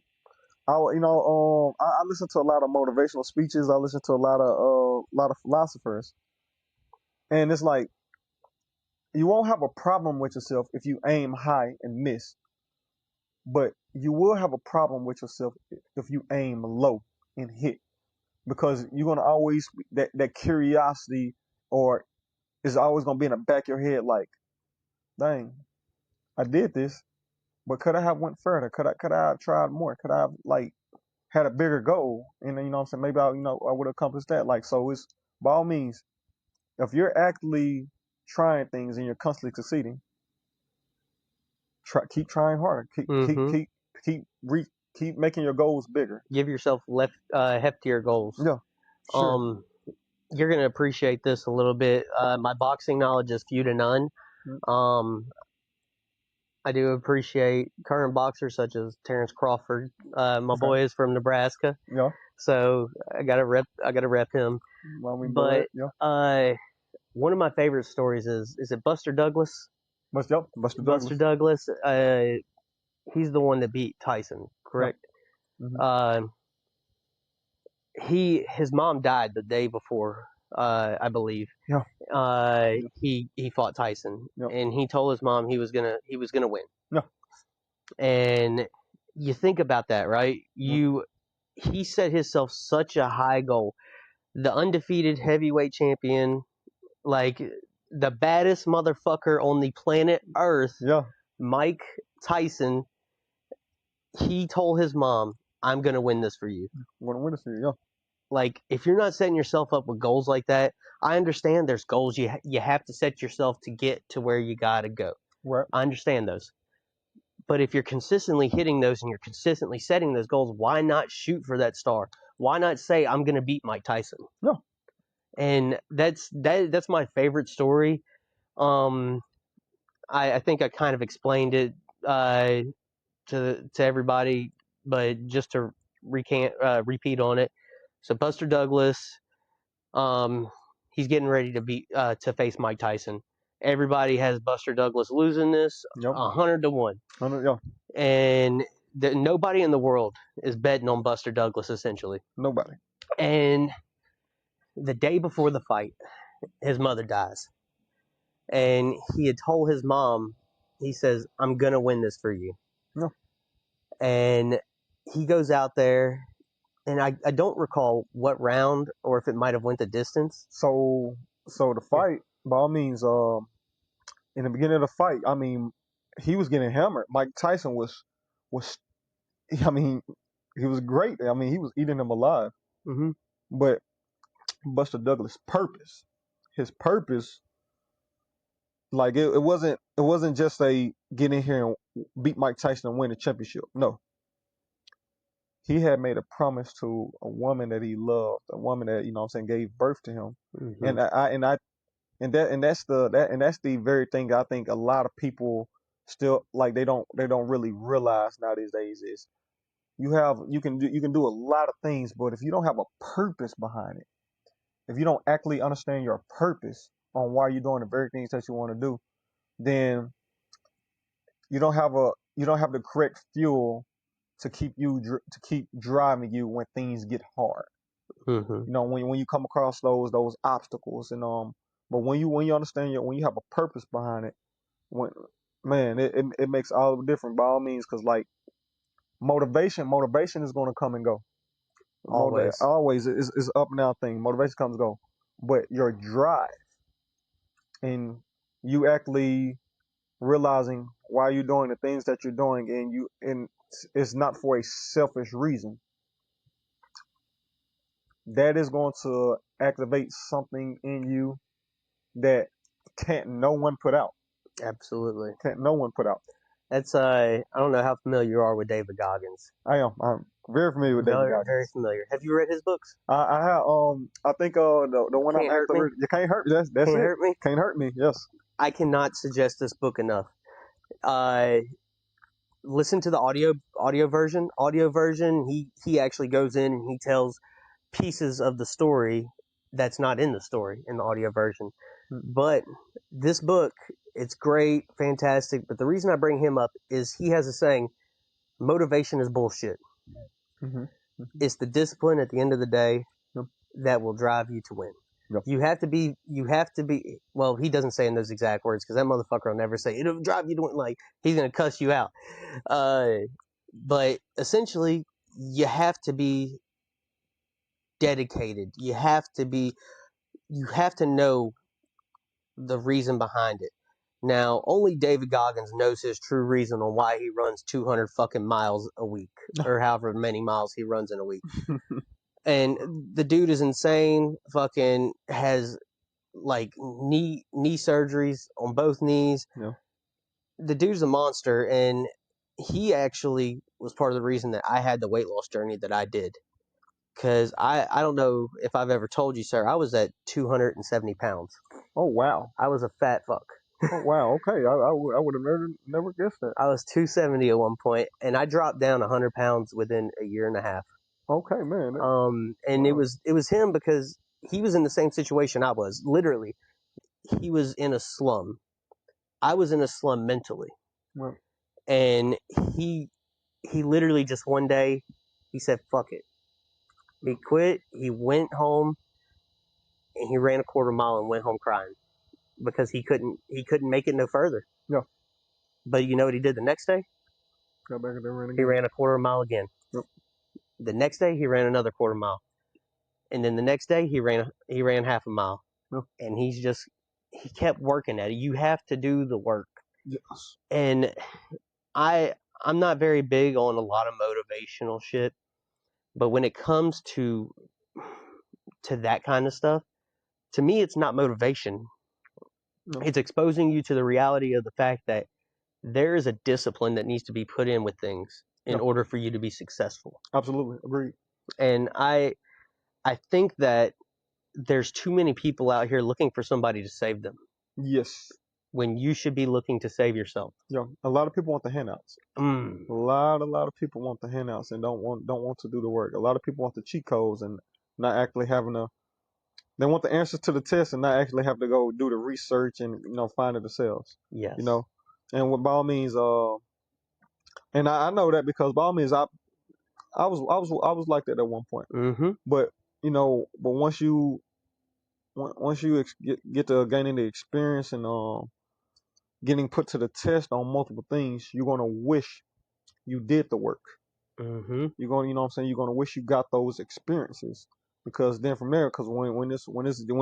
I listen to a lot of motivational speeches. I listen to a lot of philosophers, and it's like you won't have a problem with yourself if you aim high and miss, but you will have a problem with yourself if you aim low and hit, because you're gonna always that curiosity, or is always gonna be in the back of your head, like, dang, I did this, but could I have went further? Could I have tried more? Could I have, like, had a bigger goal? And then, you know what I'm saying, maybe I would accomplish that. Like, so it's, by all means, if you're actually trying things and you're constantly succeeding, keep trying harder. Mm-hmm. Keep re, keep making your goals bigger. Give yourself heftier goals. Yeah, sure. Um, you're gonna appreciate this a little bit. My boxing knowledge is few to none. Mm, Um, I do appreciate current boxers such as Terrence Crawford. My okay. boy is from Nebraska, Yeah. so I gotta rep. I gotta rep him. Well, I mean, blood. But Yeah. one of my favorite stories is it Buster Douglas? But yep, Buster Buster Douglas. Douglas. He's the one that beat Tyson, Yeah. correct? Hmm. Uh, his mom died the day before, I believe. Yeah. Yeah. He fought Tyson, Yeah. and he told his mom he was gonna win. Yeah. And you think about that, right? Yeah. He set himself such a high goal. The undefeated heavyweight champion, like the baddest motherfucker on the planet Earth, Yeah. Mike Tyson. He told his mom, "I'm gonna win this for you." What a winner for you. Yeah. Like, if you're not setting yourself up with goals like that, I understand there's goals you have to set yourself to get to where you gotta go. Right. I understand those. But if you're consistently hitting those and you're consistently setting those goals, why not shoot for that star? Why not say I'm going to beat Mike Tyson? Yeah. And that's my favorite story. Um, I think I kind of explained it to everybody, but just to repeat on it. So Buster Douglas, um, he's getting ready to face Mike Tyson. Everybody has Buster Douglas losing this Yep. 100-1. Yeah. And nobody in the world is betting on Buster Douglas, essentially. Nobody. And the day before the fight, his mother dies, and he had told his mom, he says, "I'm gonna win this for you." Yeah. And he goes out there, and I don't recall what round or if it might have went the distance. So the fight, by all means, in the beginning of the fight, I mean, he was getting hammered. Mike Tyson was, I mean, he was great. I mean, he was eating him alive. Mm-hmm. But Buster Douglas' purpose, his purpose, like it wasn't just a get in here and beat Mike Tyson and win the championship. No, he had made a promise to a woman that he loved, a woman that what I'm saying gave birth to him, Mm-hmm. and that's the very thing I think a lot of people still like they don't really realize nowadays is you can do a lot of things, but if you don't have a purpose behind it, if you don't actually understand your purpose on why you're doing the very things that you want to do, then you don't have the correct fuel to keep driving you when things get hard. Mm-hmm. When you come across those obstacles, but when you understand when you have a purpose behind it, when man, it makes all the difference by all means, because like motivation is going to come and go. Always. Always is up and down thing. Motivation comes and go, but your drive and you actually realizing why you're doing the things that you're doing, and it's not for a selfish reason, that is going to activate something in you that can't no one put out. Absolutely. Can't no one put out. That's I don't know how familiar you are with David Goggins. I'm very familiar with David Very, very Goggins. familiar. Have you read his books? I have I think the one I'm Can't Hurt after, Me. you can't hurt me. That's Can't it. Hurt Me. Can't hurt me. Yes. I cannot suggest this book enough. Listen to the audio version. Audio version. He actually goes in and he tells pieces of the story that's not in the story in the audio version. But this book, it's great, fantastic. But the reason I bring him up is he has a saying: motivation is bullshit. Mm-hmm. It's the discipline at the end of the day Yep. that will drive you to win. Yep. You have to be, well, he doesn't say in those exact words because that motherfucker will never say, it'll drive you to win. Like, he's going to cuss you out. But essentially, you have to be dedicated. You have to know the reason behind it. Now, only David Goggins knows his true reason on why he runs 200 fucking miles a week or however many miles he runs in a week. And the dude is insane. Fucking has like knee surgeries on both knees. Yeah. The dude's a monster, and he actually was part of the reason that I had the weight loss journey that I did. Because I don't know if I've ever told you, sir, I was at 270 pounds. Oh wow. I was a fat fuck. Oh wow. Okay. I would have never guessed that. I was 270 at one point, and I dropped down 100 pounds within a year and a half. Okay, man. And Wow. it was him because he was in the same situation I was. Literally, he was in a slum. I was in a slum mentally, Well, and he literally just one day he said fuck it. He quit. He went home and he ran a quarter mile and went home crying because he couldn't make it no further. yeah. But you know what he did the next day? Got back there ran He again. ran a quarter mile again. Yep. The next day he ran another quarter mile, and then the next day he ran half a mile. Yep. And he kept working at it. You have to do the work. Yes. And I'm not very big on a lot of motivational shit, but when it comes to that kind of stuff, to me it's not motivation. No. It's exposing you to the reality of the fact that there is a discipline that needs to be put in with things in No. order for you to be successful. Absolutely. Agreed. And I think that there's too many people out here looking for somebody to save them Yes. when you should be looking to save yourself. Yeah. A lot of people want the handouts. Mm. A lot of people want the handouts and don't want to do the work. A lot of people want the cheat codes and not actually having to. They want the answers to the test and not actually have to go do the research and find it themselves. Yes. And by all means, and I know that because by all means, I was like that at one point. Mm-hmm. But but once you get to gaining the experience and getting put to the test on multiple things, you're gonna wish you did the work. Mm-hmm. You're going, you know what I'm saying, you're going to wish you got those experiences, because then from there, because when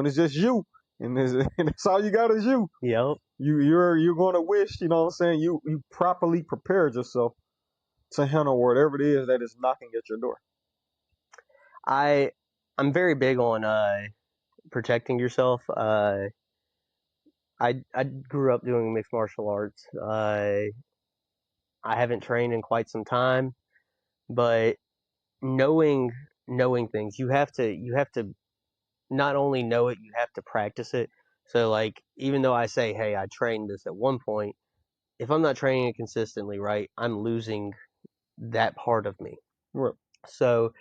it's just you, and, and that's all you got is you, Yep. you're going to wish, you know what I'm saying, you properly prepared yourself to handle whatever it is that is knocking at your door. I'm very big on protecting yourself. I grew up doing mixed martial arts. I haven't trained in quite some time, but knowing knowing things, you have to not only know it, you have to practice it. So like, even though I say, hey, I trained this at one point, if I'm not training it consistently, right, I'm losing that part of me. Right. So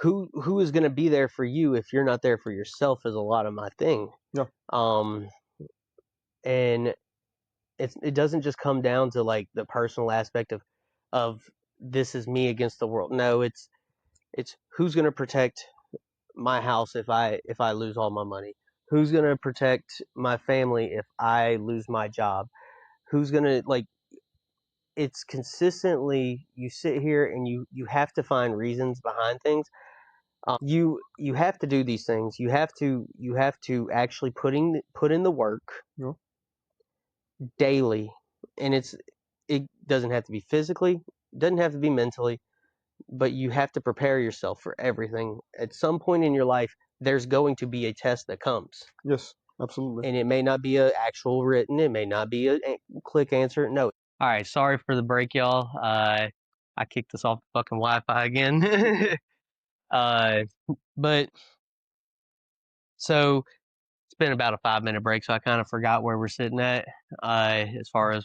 who is going to be there for you if you're not there for yourself is a lot of my thing. Yeah. Um, and it doesn't just come down to like the personal aspect of this is me against the world. No, it's who's going to protect my house if I lose all my money. Who's going to protect my family if I lose my job? Who's going to like it's consistently you sit here and you have to find reasons behind things. You have to do these things. You have to actually put in the work Yeah. daily, and it doesn't have to be physically, doesn't have to be mentally, but you have to prepare yourself for everything. At some point in your life, there's going to be a test that comes, Yes. Absolutely. and it may not be a actual written. It may not be a click answer. No. All right. Sorry for the break, y'all. I kicked us off the fucking Wi-Fi again. uh, but so it's been about a 5 minute break, so I kind of forgot where we're sitting at as far as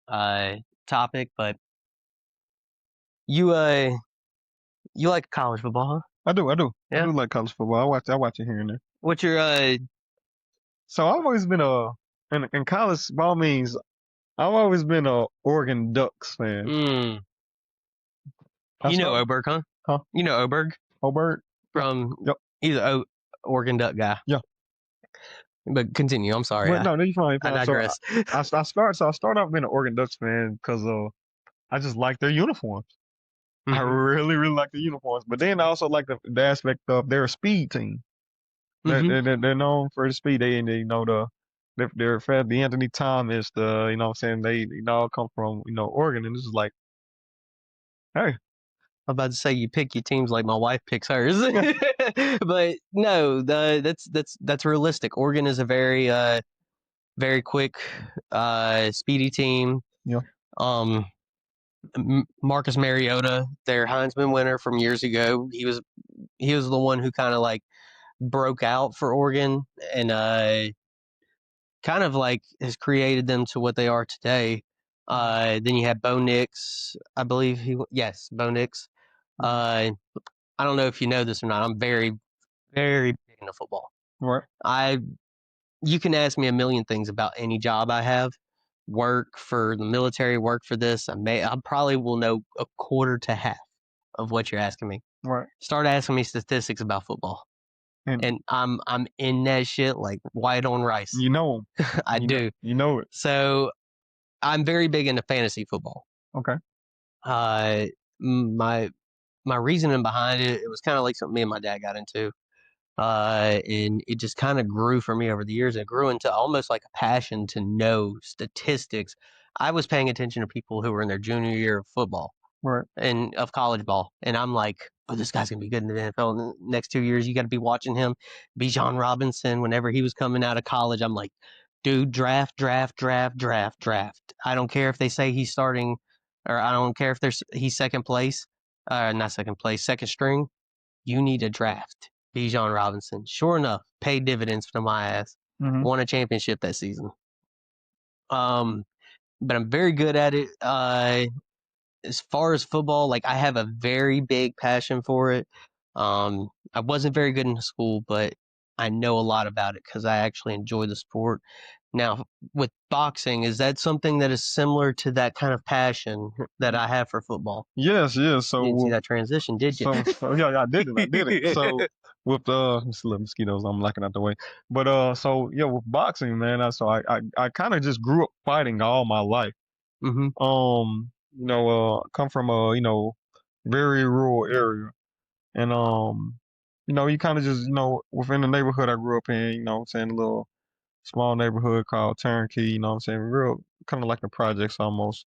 uh topic. But you you like college football, huh? I do. I do. I Yeah. do like college football. I watch it here and there. What's your So I've always been in college ball means I've always been a Oregon Ducks fan. mm, I you know start, Oberg, huh? huh? You know Oberg Oberg. Yep. from Yep. he's a Oregon Duck guy. Yeah. But continue. I'm sorry. But no, you're fine. You're I fine. So digress. I start off being an Oregon Ducks fan because I just like their uniforms. I Mm-hmm. really, really like the uniforms. But then I also like the aspect of their speed team. Mm-hmm. They're known for the speed. They you know their fat the Anthony Thomas, the you know what I'm saying, they all come from, Oregon, and this is like, hey. I'm about to say you pick your teams like my wife picks hers, but no, that's realistic. Oregon is a very quick, speedy team. Yeah. Um, Marcus Mariota, their Heisman winner from years ago, he was the one who kind of like broke out for Oregon and kind of like has created them to what they are today. Then you have Bo Nix, I believe yes, Bo Nix. Uh, I don't know if you know this or not. I'm very, very big into football. Right. I You can ask me a million things about any job I have. Work for the military, work for this. I probably will know a quarter to half of what you're asking me. Right. Start asking me statistics about football, And and I'm in that shit like white on rice. you know 'em. I do. You know it. So I'm very big into fantasy football. Okay. Uh, my my reasoning behind it was kind of like something me and my dad got into. And it just kind of grew for me over the years. It grew into almost like a passion to know statistics. I was paying attention to people who were in their junior year of football Right. and of college ball, and I'm like, oh, this guy's gonna be good in the NFL in the next 2 years. You got to be watching him. Bijan Robinson, whenever he was coming out of college, I'm like, dude, draft, draft, draft, draft, draft. I don't care if they say he's starting, or I don't care if he's second place, not second place, second string. You need a draft Bijan Robinson. Sure enough, paid dividends for my ass. Mm-hmm. Won a championship that season. Um, but I'm very good at it. As far as football, like I have a very big passion for it. I wasn't very good in school, but I know a lot about it because I actually enjoy the sport. Now, with boxing, is that something that is similar to that kind of passion that I have for football? Yes. Yes. You didn't see So that transition, did you? yeah, I did it. I did it. So with just little mosquitoes, I'm knocking out the way. But so yeah, with boxing, man. I kind of just grew up fighting all my life. Mm-hmm. Come from very rural area, and you kind of just within the neighborhood I grew up in, I'm saying a little small neighborhood called Turnkey, I'm saying real kind of like the projects almost.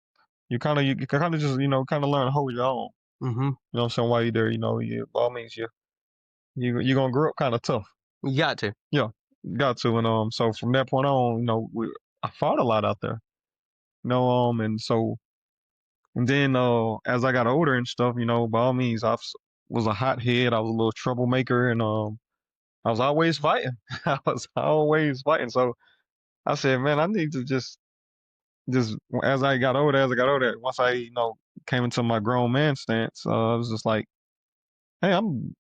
You kind of just kind of learn to hold your own. Mm-hmm. What I'm saying, while you're there, you by all means you're gonna grow up kind of tough. You got to. Yeah, got to, and so from that point on, I fought a lot out there, and so and then as I got older and stuff, by all means, was a hothead. I was a little troublemaker, and I was always fighting. I was always fighting. So I said, man, I need to just as I got older, once I came into my grown man stance, I was just like, hey, I'm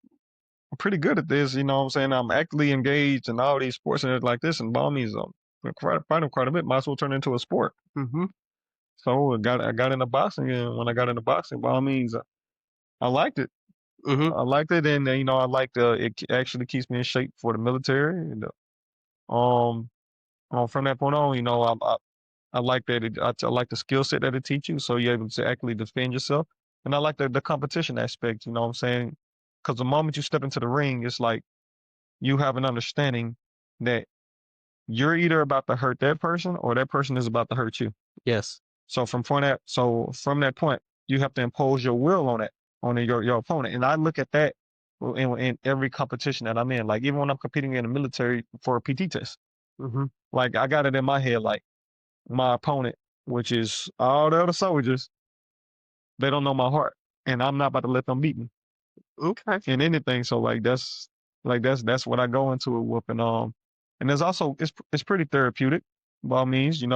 pretty good at this. You know what I'm saying? I'm actively engaged in all these sports and like this, and by all means, fighting quite a bit. Might as well turn it into a sport. Mm-hmm. So I got into boxing, and when I got into boxing, by all means, I liked it. Mm-hmm. I liked it, and I liked it actually keeps me in shape for the military. And from that point on, I like that. I like the skill set that it teaches you, so you're able to actually defend yourself. And I like the competition aspect. You know what I'm saying? Because the moment you step into the ring, it's like you have an understanding that you're either about to hurt that person or that person is about to hurt you. Yes. So from that point, you have to impose your will on your opponent. And I look at that in every competition that I'm in. Like even when I'm competing in the military for a PT test, Mm-hmm. like I got it in my head, like my opponent, which is all the other soldiers, they don't know my heart, and I'm not about to let them beat me Okay. in anything. So that's what I go into it with, and there's also it's pretty therapeutic. By all means, you're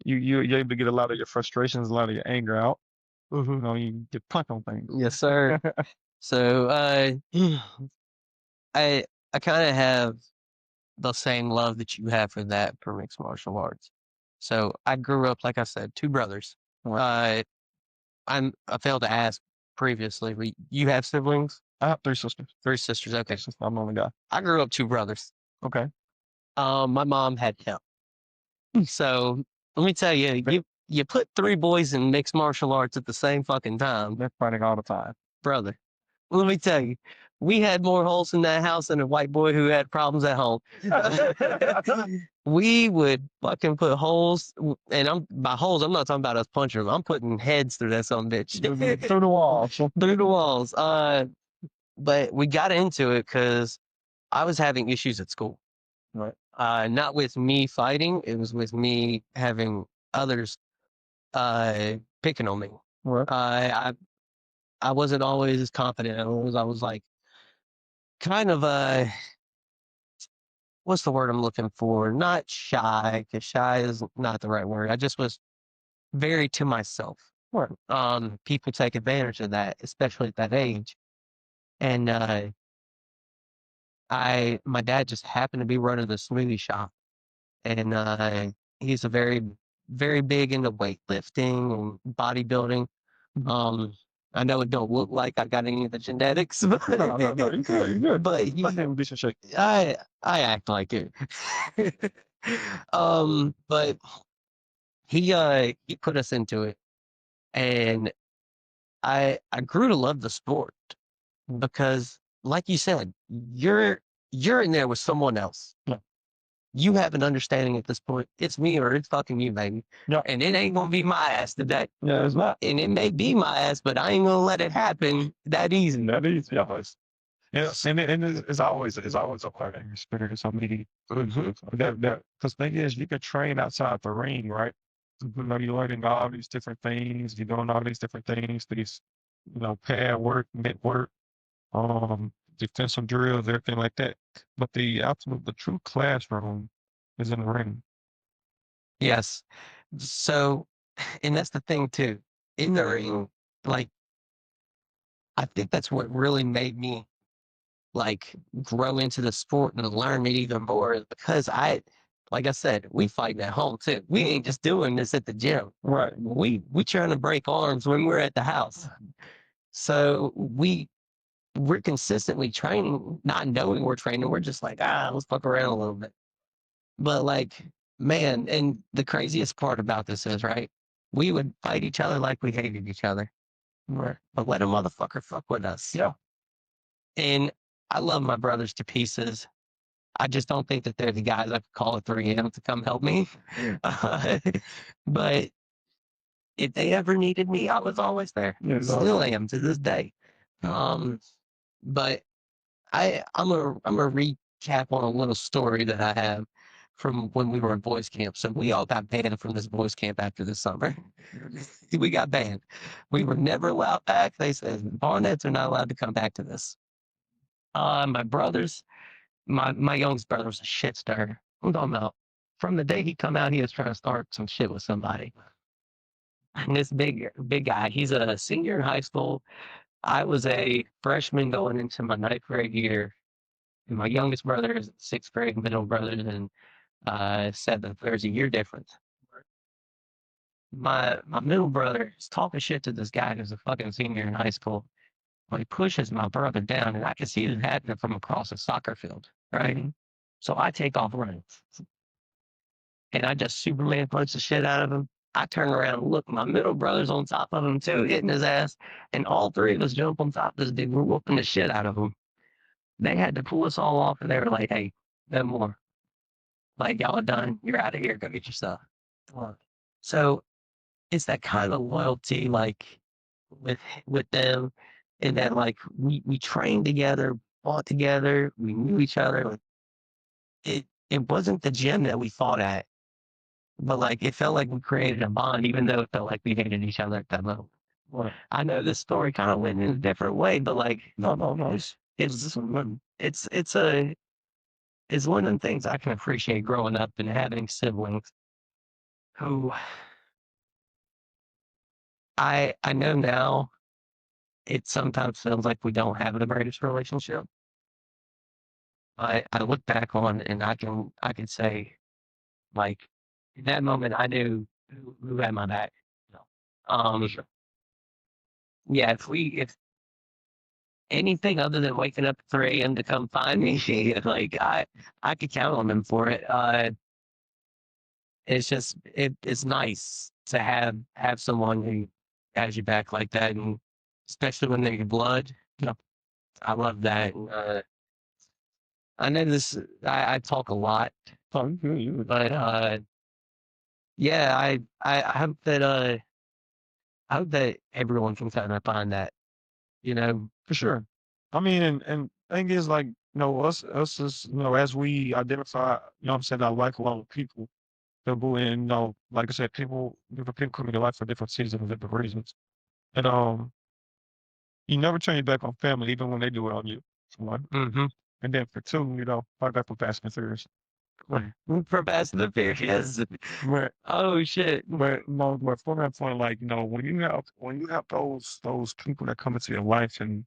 able to get a lot of your frustrations, a lot of your anger out. Mm-hmm. You get punch on things. Yes, sir. So I kind of have the same love that you have for that for mixed martial arts. So I grew up, like I said, two brothers. I failed to ask previously. You have siblings? I have three sisters. Three sisters. Okay. I'm the only guy. I grew up two brothers. Okay. My mom had help. So let me tell you, you put three boys in mixed martial arts at the same fucking time. They're fighting all the time. Brother, let me tell you, we had more holes in that house than a white boy who had problems at home. We would fucking put holes, and by holes, I'm not talking about us punching them. I'm putting heads through that son of a bitch. Through the walls. Through the walls. But we got into it because I was having issues at school. Right. Not with me fighting, it was with me having others picking on me. Right. I wasn't always as confident. I was like kind of what's the word I'm looking for? Not shy, because shy is not the right word. I just was very to myself. Right. People take advantage of that, especially at that age. And my dad just happened to be running the smoothie shop, and he's a very, very big into weightlifting and bodybuilding. I know it don't look like I got any of the genetics, but No, you're good. but I act like it. But he put us into it, and I grew to love the sport because, like you said, you're in there with someone else. Yeah. You have an understanding at this point. It's me or it's fucking you, baby. Yeah. And it ain't gonna be my ass today. Yeah, it's not. And it may be my ass, but I ain't gonna let it happen that easy. That is, yeah. And it's always a learning experience. I mean, because thing is, you can train outside the ring, right? You're learning all these different things. You're doing all these different things. These, pad work, net work, defensive drills, everything like that. But the true classroom is in the ring. Yes. So, and that's the thing too. In the ring, like, I think that's what really made me like grow into the sport and learn it even more is because like I said, we fighting at home too. We ain't just doing this at the gym. Right. We trying to break arms when we're at the house. So we're consistently training, not knowing we're training. We're just like, let's fuck around a little bit. But like, man, and the craziest part about this is, right, we would fight each other like we hated each other. but let a motherfucker fuck with us. Yeah. And I love my brothers to pieces. I just don't think that they're the guys I could call at 3 a.m. to come help me. Uh, but if they ever needed me, I was always there. Yeah, still am to this day. But I'm a recap on a little story that I have from when we were in boys camp. So we all got banned from this boys camp after the summer. We got banned. We were never allowed back. They said Barnetts are not allowed to come back to this. My brothers, my youngest brother was a shit stirrer. I'm talking about from the day he come out, he was trying to start some shit with somebody. And this big guy, he's a senior in high school. I was a freshman going into my ninth grade year. And my youngest brother is sixth grade, middle brother, and seventh. There's a year difference. My middle brother is talking shit to this guy who's a fucking senior in high school. Well, he pushes my brother down, and I can see it happening from across a soccer field, right? Mm-hmm. So I take off running, and I just Superman punch the shit out of him. I turn around and look, my middle brother's on top of him too, hitting his ass, and all three of us jump on top of this dude. We're whooping the shit out of him. They had to pull us all off, and they were like, "Hey, no more. Like y'all are done. You're out of here. Go get your stuff." So it's that kind of loyalty, like with with them, and that like we trained together, fought together, we knew each other. It wasn't the gym that we fought at, but like it felt like we created a bond, even though it felt like we hated each other at that moment. Well, I know this story kind of went in a different way, but like no, it's it's one of the things I can appreciate growing up and having siblings who I know now it sometimes feels like we don't have the greatest relationship. I look back on and I can say like in that moment I knew who had my back. You know. Sure. Yeah, if anything other than waking up at 3 a.m. to come find me, like I could count on them for it. It's just it's nice to have someone who has your back like that, and especially when they're your blood. You know, I love that. I know this. I talk a lot, but yeah, I hope that everyone can kind of find that. You know, For sure. I mean, and thing is, like, us as, as we identify, what I'm saying, I like a lot of people, and, like I said, different people come into your life for different seasons and different reasons. And, you never turn your back on family, even when they do it on you. For one. mm-hmm. And then for two, fight back for Fast and Furious. For Fast and the Furious. But, Oh shit. but from that point, like, when you have those people that come into your life and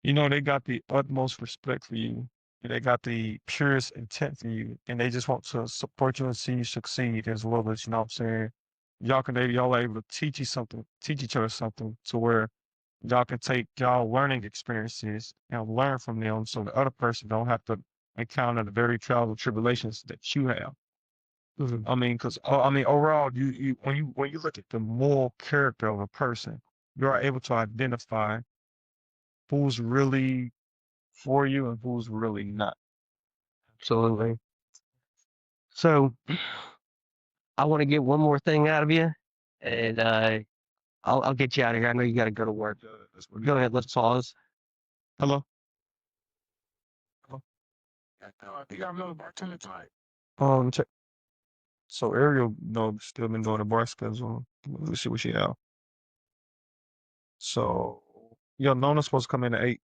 they got the utmost respect for you, and they got the purest intent for you, and they just want to support you and see you succeed as well as, what I'm saying, y'all are able to teach each other something to where y'all can take y'all learning experiences and learn from them so the other person don't have to encounter the very trials and tribulations that you have. Mhm. I mean, because overall, when you look at the moral character of a person, you are able to identify who's really for you and who's really not. Absolutely. So I want to get one more thing out of you, and I'll get you out of here. I know you got to go to work. Go ahead. Let's pause. Hello? Hello? I think I'm another bartender tonight. Check. So Ariel, still been doing the bar schedule. Let's see what she have. So, yeah, Nona's supposed to come in at 8.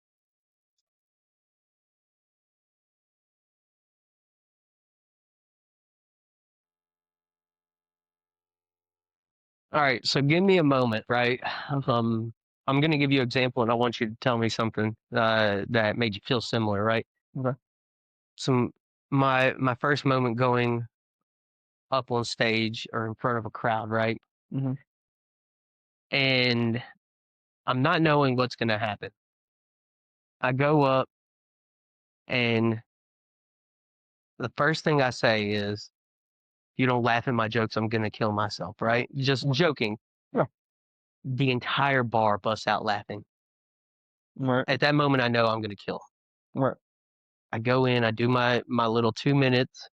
All right. So give me a moment, right? I'm going to give you an example, and I want you to tell me something that made you feel similar, right? Okay. So my first moment going up on stage or in front of a crowd, right? Mm-hmm. And I'm not knowing what's going to happen. I go up, and the first thing I say is, "You don't laugh at my jokes, I'm going to kill myself," right? Just joking. Yeah. the entire bar busts out laughing. Right. At that moment, I know I'm gonna kill. Right. I go in, I do my little 2 minutes,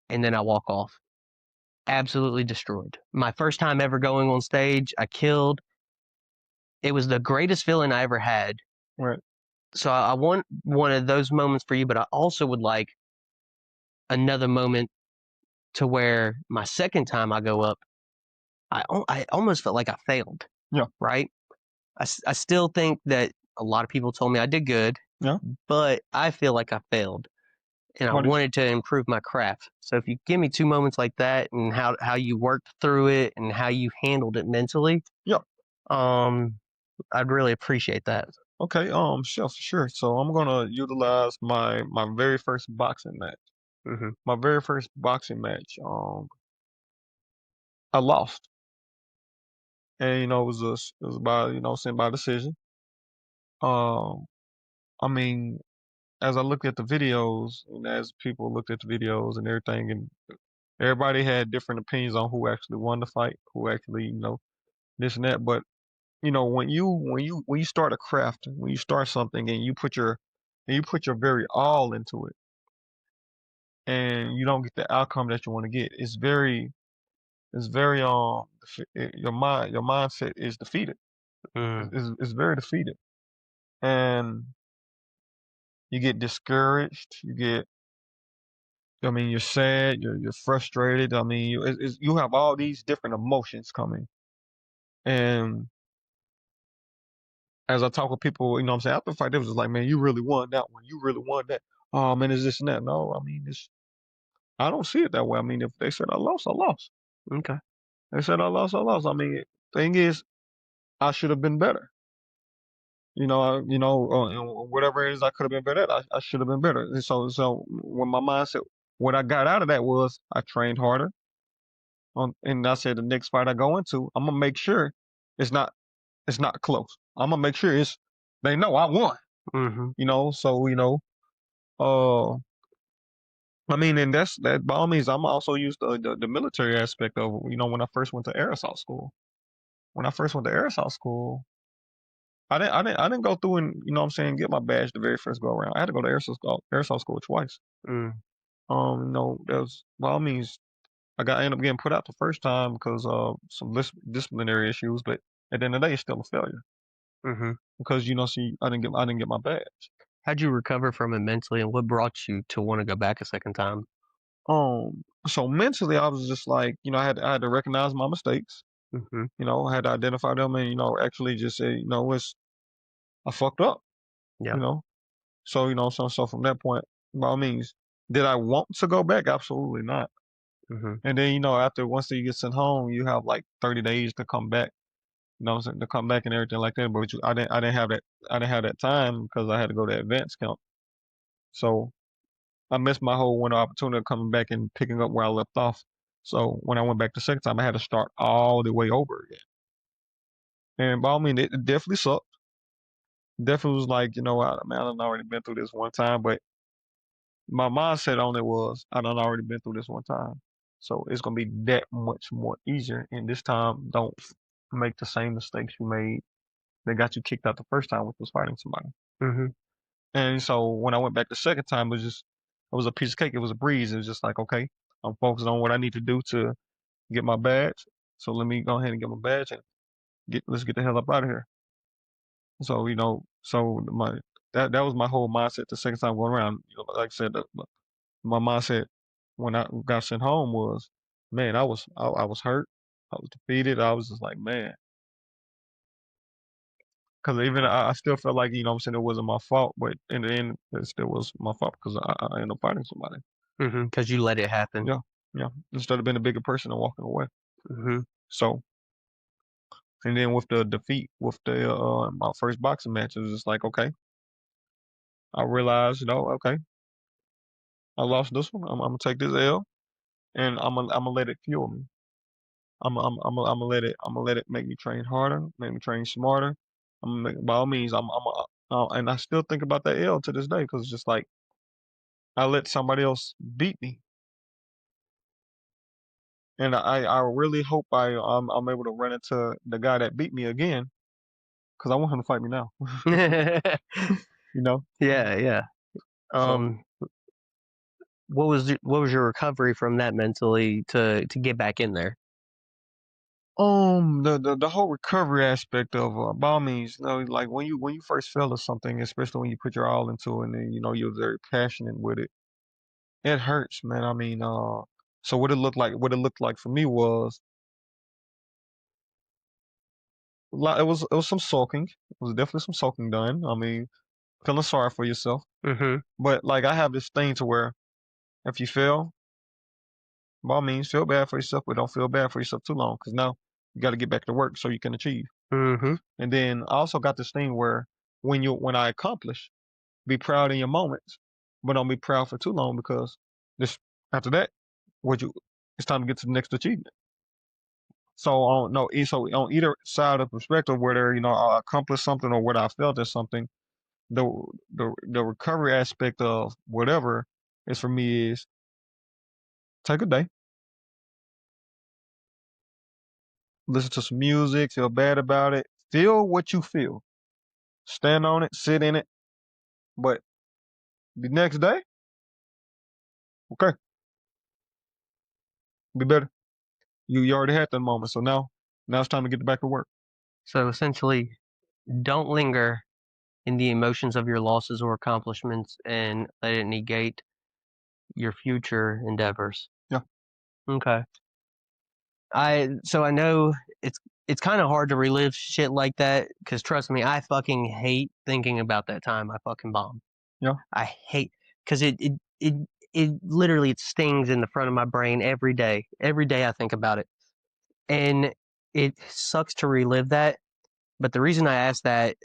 and then I walk off. Absolutely destroyed. My first time ever going on stage, I killed. It was the greatest feeling I ever had. Right. So I want one of those moments for you, but I also would like another moment to where my second time I go up, I almost felt like I failed. Yeah. Right? I still think that a lot of people told me I did good, Yeah. but I feel like I failed. And I What is? wanted to improve my craft. So if you give me 2 moments like that and how you worked through it and how you handled it mentally, Yeah. I'd really appreciate that. Okay. Sure. Sure. So I'm gonna utilize my very first boxing match. Mhm. My very first boxing match. I lost, and it was by saying by decision. Um, I mean, as I looked at the videos and as people looked at the videos and everything, and everybody had different opinions on who actually won the fight, who actually this and that. But when you start a craft, when you start something and you put your very all into it, and you don't get the outcome that you want to get, it's very your mindset is defeated. Mm. It's very defeated, and you get discouraged. You're sad. You're frustrated. I mean, you have all these different emotions coming, and as I talk with people, what I'm saying, after the fight, they was just like, man, you really won that one. You really won that. Oh man, is this and that? No, I mean, I don't see it that way. I mean, if they said I lost, I lost. Okay. They said I lost, I lost. I mean, thing is, I should have been better. And whatever it is I could have been better at, I should have been better. And so when my mindset, what I got out of that was I trained harder. And I said the next fight I go into, I'm gonna make sure it's not it's not close. I'm gonna make sure they know I won. Mhm. So uh, I mean, and that by all means, I'm also used to the military aspect of when I first went to air assault school. When I first went to air assault school, I didn't go through and what I'm saying, get my badge the very first go around. I had to go to air assault school twice. Mm. That was by all means I ended up getting put out the first time because of some disciplinary issues, but at the end of the day, it's still a failure Mhm. because see, I didn't get my badge. How'd you recover from it mentally, and what brought you to want to go back a second time? So mentally, I was just like, I had to recognize my mistakes. Mhm. I had to identify them and actually just say, I fucked up. Yeah. You know, so from that point, by all means, did I want to go back? Absolutely not. Mhm. And then after once you get sent home, you have like 30 days to come back. What I'm saying, to come back and everything like that. But I didn't have that. I didn't have that time because I had to go to advance camp. So I missed my whole window opportunity of coming back and picking up where I left off. So when I went back the second time, I had to start all the way over again. And by all means, it definitely sucked. Definitely was like, man, I've already been through this one time, but my mindset on it was, I done already been through this one time. So it's gonna be that much more easier. And this time, don't make the same mistakes you made that got you kicked out the first time, which was fighting somebody. Mhm. And so when I went back the second time, it was a piece of cake. It was a breeze. It was just like, okay, I'm focused on what I need to do to get my badge. So let me go ahead and get my badge and let's get the hell up out of here. So that was my whole mindset the second time going around. Like I said, my mindset when I got sent home was, man, I was hurt. I was defeated. I was just like, man, because even I still felt like what I'm saying, it wasn't my fault, but in the end, it still was my fault because I ended up fighting somebody. Mhm. 'Cause you let it happen. Yeah, yeah. Instead of being a bigger person and walking away. Mhm. So, and then with the defeat, with the my first boxing match, it was just like, okay, I realized, okay, I lost this one. I'm gonna take this L, and I'm gonna let it fuel me. I'm gonna let it make me train harder, make me train smarter. By all means, and I still think about that L to this day because it's just like I let somebody else beat me. And I really hope I'm able to run into the guy that beat me again, because I want him to fight me now. yeah, You know. yeah. So Um, what was your recovery from that mentally to get back in there? the whole recovery aspect of by all means, like when you first fail or something, especially when you put your all into it and then, you're very passionate with it, it hurts, man. I mean, so what it looked like for me was it was some sulking. It was definitely some sulking done. I mean, feeling sorry for yourself. Mm-hmm. But like I have this thing to where if you fail, by all means, feel bad for yourself, but don't feel bad for yourself too long, because now you got to get back to work so you can achieve. Mm-hmm. And then I also got this thing where when I accomplish, be proud in your moments, but don't be proud for too long, because this after that, what you it's time to get to the next achievement. So on no, so on either side of the perspective, whether I accomplished something or whether I failed at something, the the recovery aspect of whatever is for me is take a day, listen to some music, feel bad about it, feel what you feel, stand on it, sit in it, but the next day, okay, be better. You already had that moment, so now it's time to get back to work. So essentially, don't linger in the emotions of your losses or accomplishments and let it negate your future endeavors. Yeah. Okay. I know it's kind of hard to relive shit like that because trust me, I fucking hate thinking about that time I fucking bombed. Yeah. I hate because it literally it stings in the front of my brain every day. Every day I think about it, and it sucks to relive that. But the reason I asked that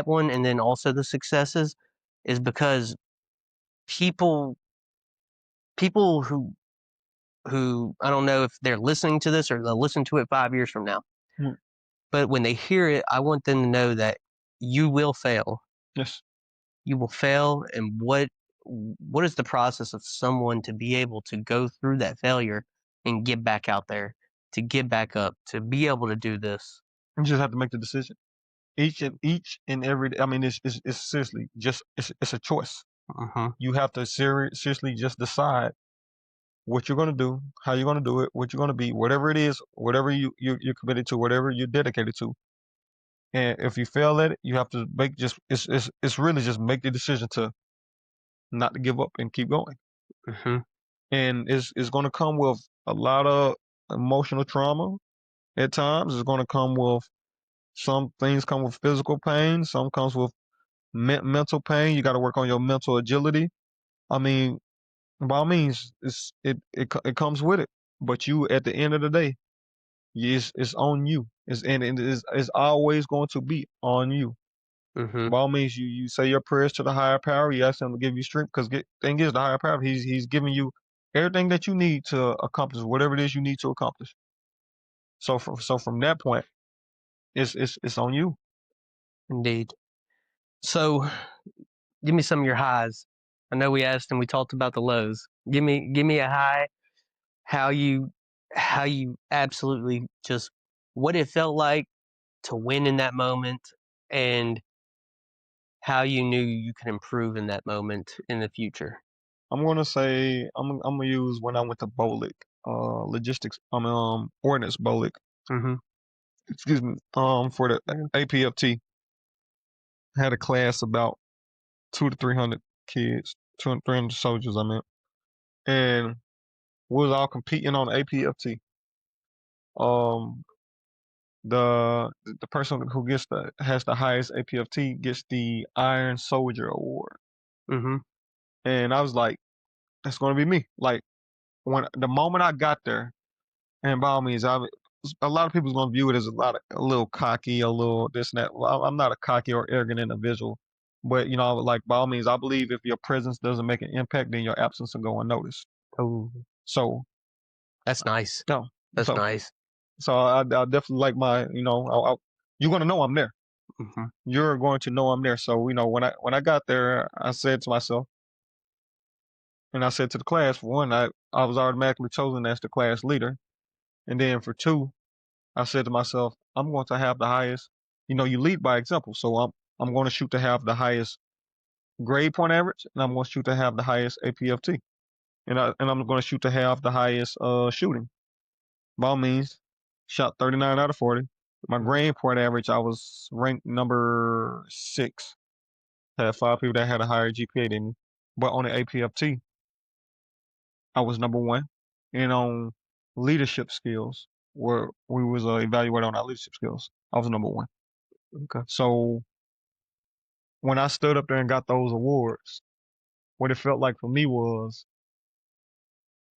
one and then also the successes is because people people who I don't know if they're listening to this or they'll listen to it 5 years from now. Mm. But when they hear it, I want them to know that you will fail. Yes. You will fail, and what is the process of someone to be able to go through that failure and get back out there, to get back up, to be able to do this? You just have to make the decision. Each and every day. I mean, it's seriously just it's a choice. Mm-hmm. You have to seriously just decide what you're gonna do, how you're gonna do it, what you're gonna be, whatever it is, whatever you're committed to, whatever you're dedicated to. And if you fail at it, you have to make just it's really just make the decision to not to give up and keep going. Mm-hmm. And it's gonna come with a lot of emotional trauma at times. It's gonna come with some things come with physical pain. Some comes with mental pain. You got to work on your mental agility. I mean, by all means, it comes with it. But you, at the end of the day, it's on you. It's always going to be on you. Mm-hmm. By all means, you say your prayers to the higher power. You ask him to give you strength, because thing is, the higher power, he's giving you everything that you need to accomplish whatever it is you need to accomplish. So from that point, it's on you. Indeed. So, give me some of your highs. I know we asked and we talked about the lows. Give me a high. How you absolutely just what it felt like to win in that moment, and how you knew you could improve in that moment in the future. I'm gonna say I'm gonna use when I went to Bolick, logistics. Ordnance Bolick. Mm-hmm. Excuse me. For the APFT, had a class about 200 to 300 kids, 200 300 soldiers. I meant, and we was all competing on APFT. Um, the person who has the highest APFT gets the Iron Soldier Award, Mm-hmm. and I was like, that's gonna be me. Like when the moment I got there. And by all means, a lot of people's gonna view it as a little cocky, a little this and that. Well, I'm not a cocky or arrogant individual, but like by all means, I believe if your presence doesn't make an impact, then your absence will go unnoticed. Oh, So, that's nice. no, That's so nice. I definitely like you're gonna know I'm there. Mm-hmm. You're going to know I'm there. So when I got there, I said to myself, and I said to the class, for one, I was automatically chosen as the class leader. And then for 2, I said to myself, I'm going to have the highest. You lead by example. So I'm going to shoot to have the highest grade point average, and I'm going to shoot to have the highest APFT, and I'm going to shoot to have the highest shooting. By all means, shot 39 out of 40. My grade point average, I was ranked number 6. Had 5 people that had a higher GPA than me, but on the APFT, I was number 1. And on leadership skills, where we was evaluated on our leadership skills, I was number 1. Okay. So when I stood up there and got those awards, what it felt like for me was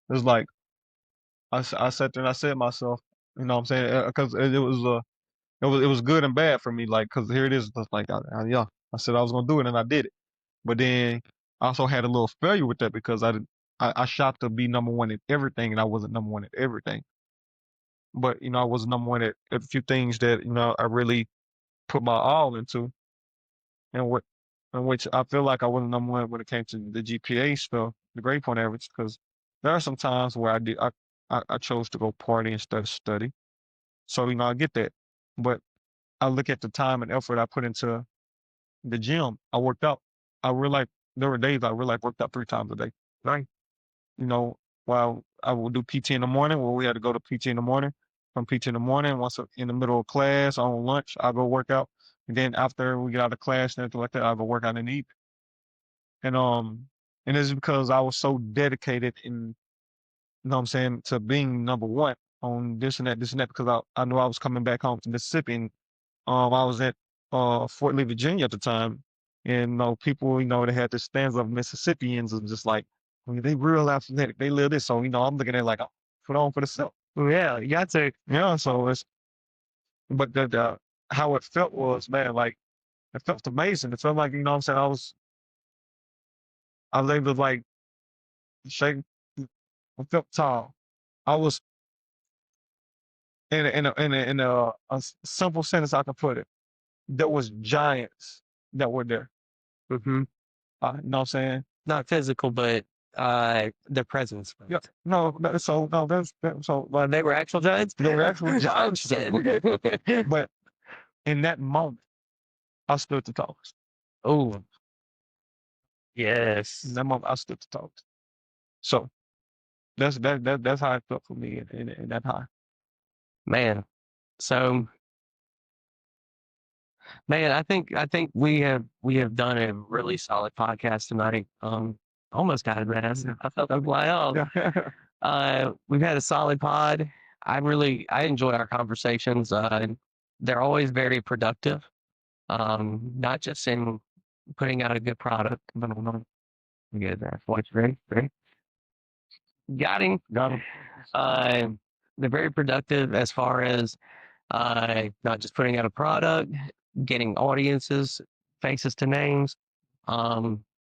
like I sat there and I said to myself, you know what I'm saying? Because it was good and bad for me. Like, because here it is, it's like, yeah, I said I was gonna do it and I did it. But then I also had a little failure with that because I shot to be number 1 at everything and I wasn't number 1 at everything. But I was number 1 at a few things that I really put my all into, and what in which I feel like I wasn't number 1 when it came to the GPA stuff, the grade point average, because there are some times where I chose to go party instead of study. So I get that, but I look at the time and effort I put into the gym. I worked out. I realized there were days I really worked out 3 times a day. Right? While I would do PT in the morning, where we had to go to PT in the morning. From PT in the morning, once in the middle of class, on lunch, I'll go work out. And then after we get out of class and everything like that, I'll go work out in the evening. And it's because I was so dedicated in, what I'm saying, to being number 1 on this and that, because I knew I was coming back home to Mississippi. And I was at Fort Lee, Virginia at the time. And people, they had the stands of Mississippians and just like, they real athletic. They live this. So, I'm looking at it like, put on for the self. Yeah, you got to. Yeah. So but how it felt was, man, like, it felt amazing. It felt like, what I'm saying, I was able to like shake. I felt tall. I was in a simple sentence I can put it. There was giants that were there. Mm-hmm. You know what I'm saying? Not physical, but their presence. Yeah. No. So no. So. Well, they were actual giants. They were actual giants. Yeah. But in that moment, I stood the tallest. Oh, yes. In that moment, I stood the tallest. So that's how it felt for me in that high. Man. So, man, I think we have done a really solid podcast tonight. Almost got it, man. I felt that fly off. We've had a solid pod. I enjoy our conversations. They're always very productive. Not just in putting out a good product, but get that voice ready. Got him. They're very productive as far as not just putting out a product, getting audiences, faces to names.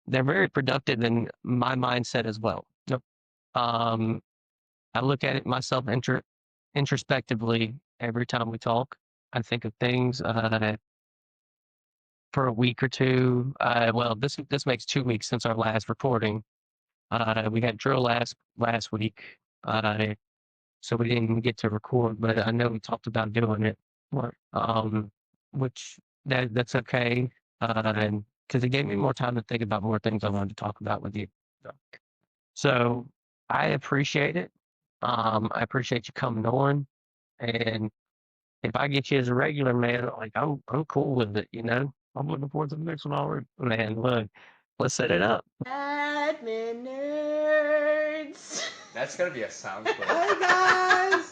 They're very productive in my mindset as well. Yep. I look at it myself introspectively every time we talk. I think of things for a week or two. Well, this makes 2 weeks since our last recording. We had drill last week, so we didn't get to record. But I know we talked about doing it. Right. Which that's okay, and because it gave me more time to think about more things I wanted to talk about with you. So I appreciate it. I appreciate you coming on, and if I get you as a regular, man, like I'm cool with it. I'm looking forward to the next one already. Man, look, let's set it up. Admin nerds. That's gonna be a sound clip. Hi guys.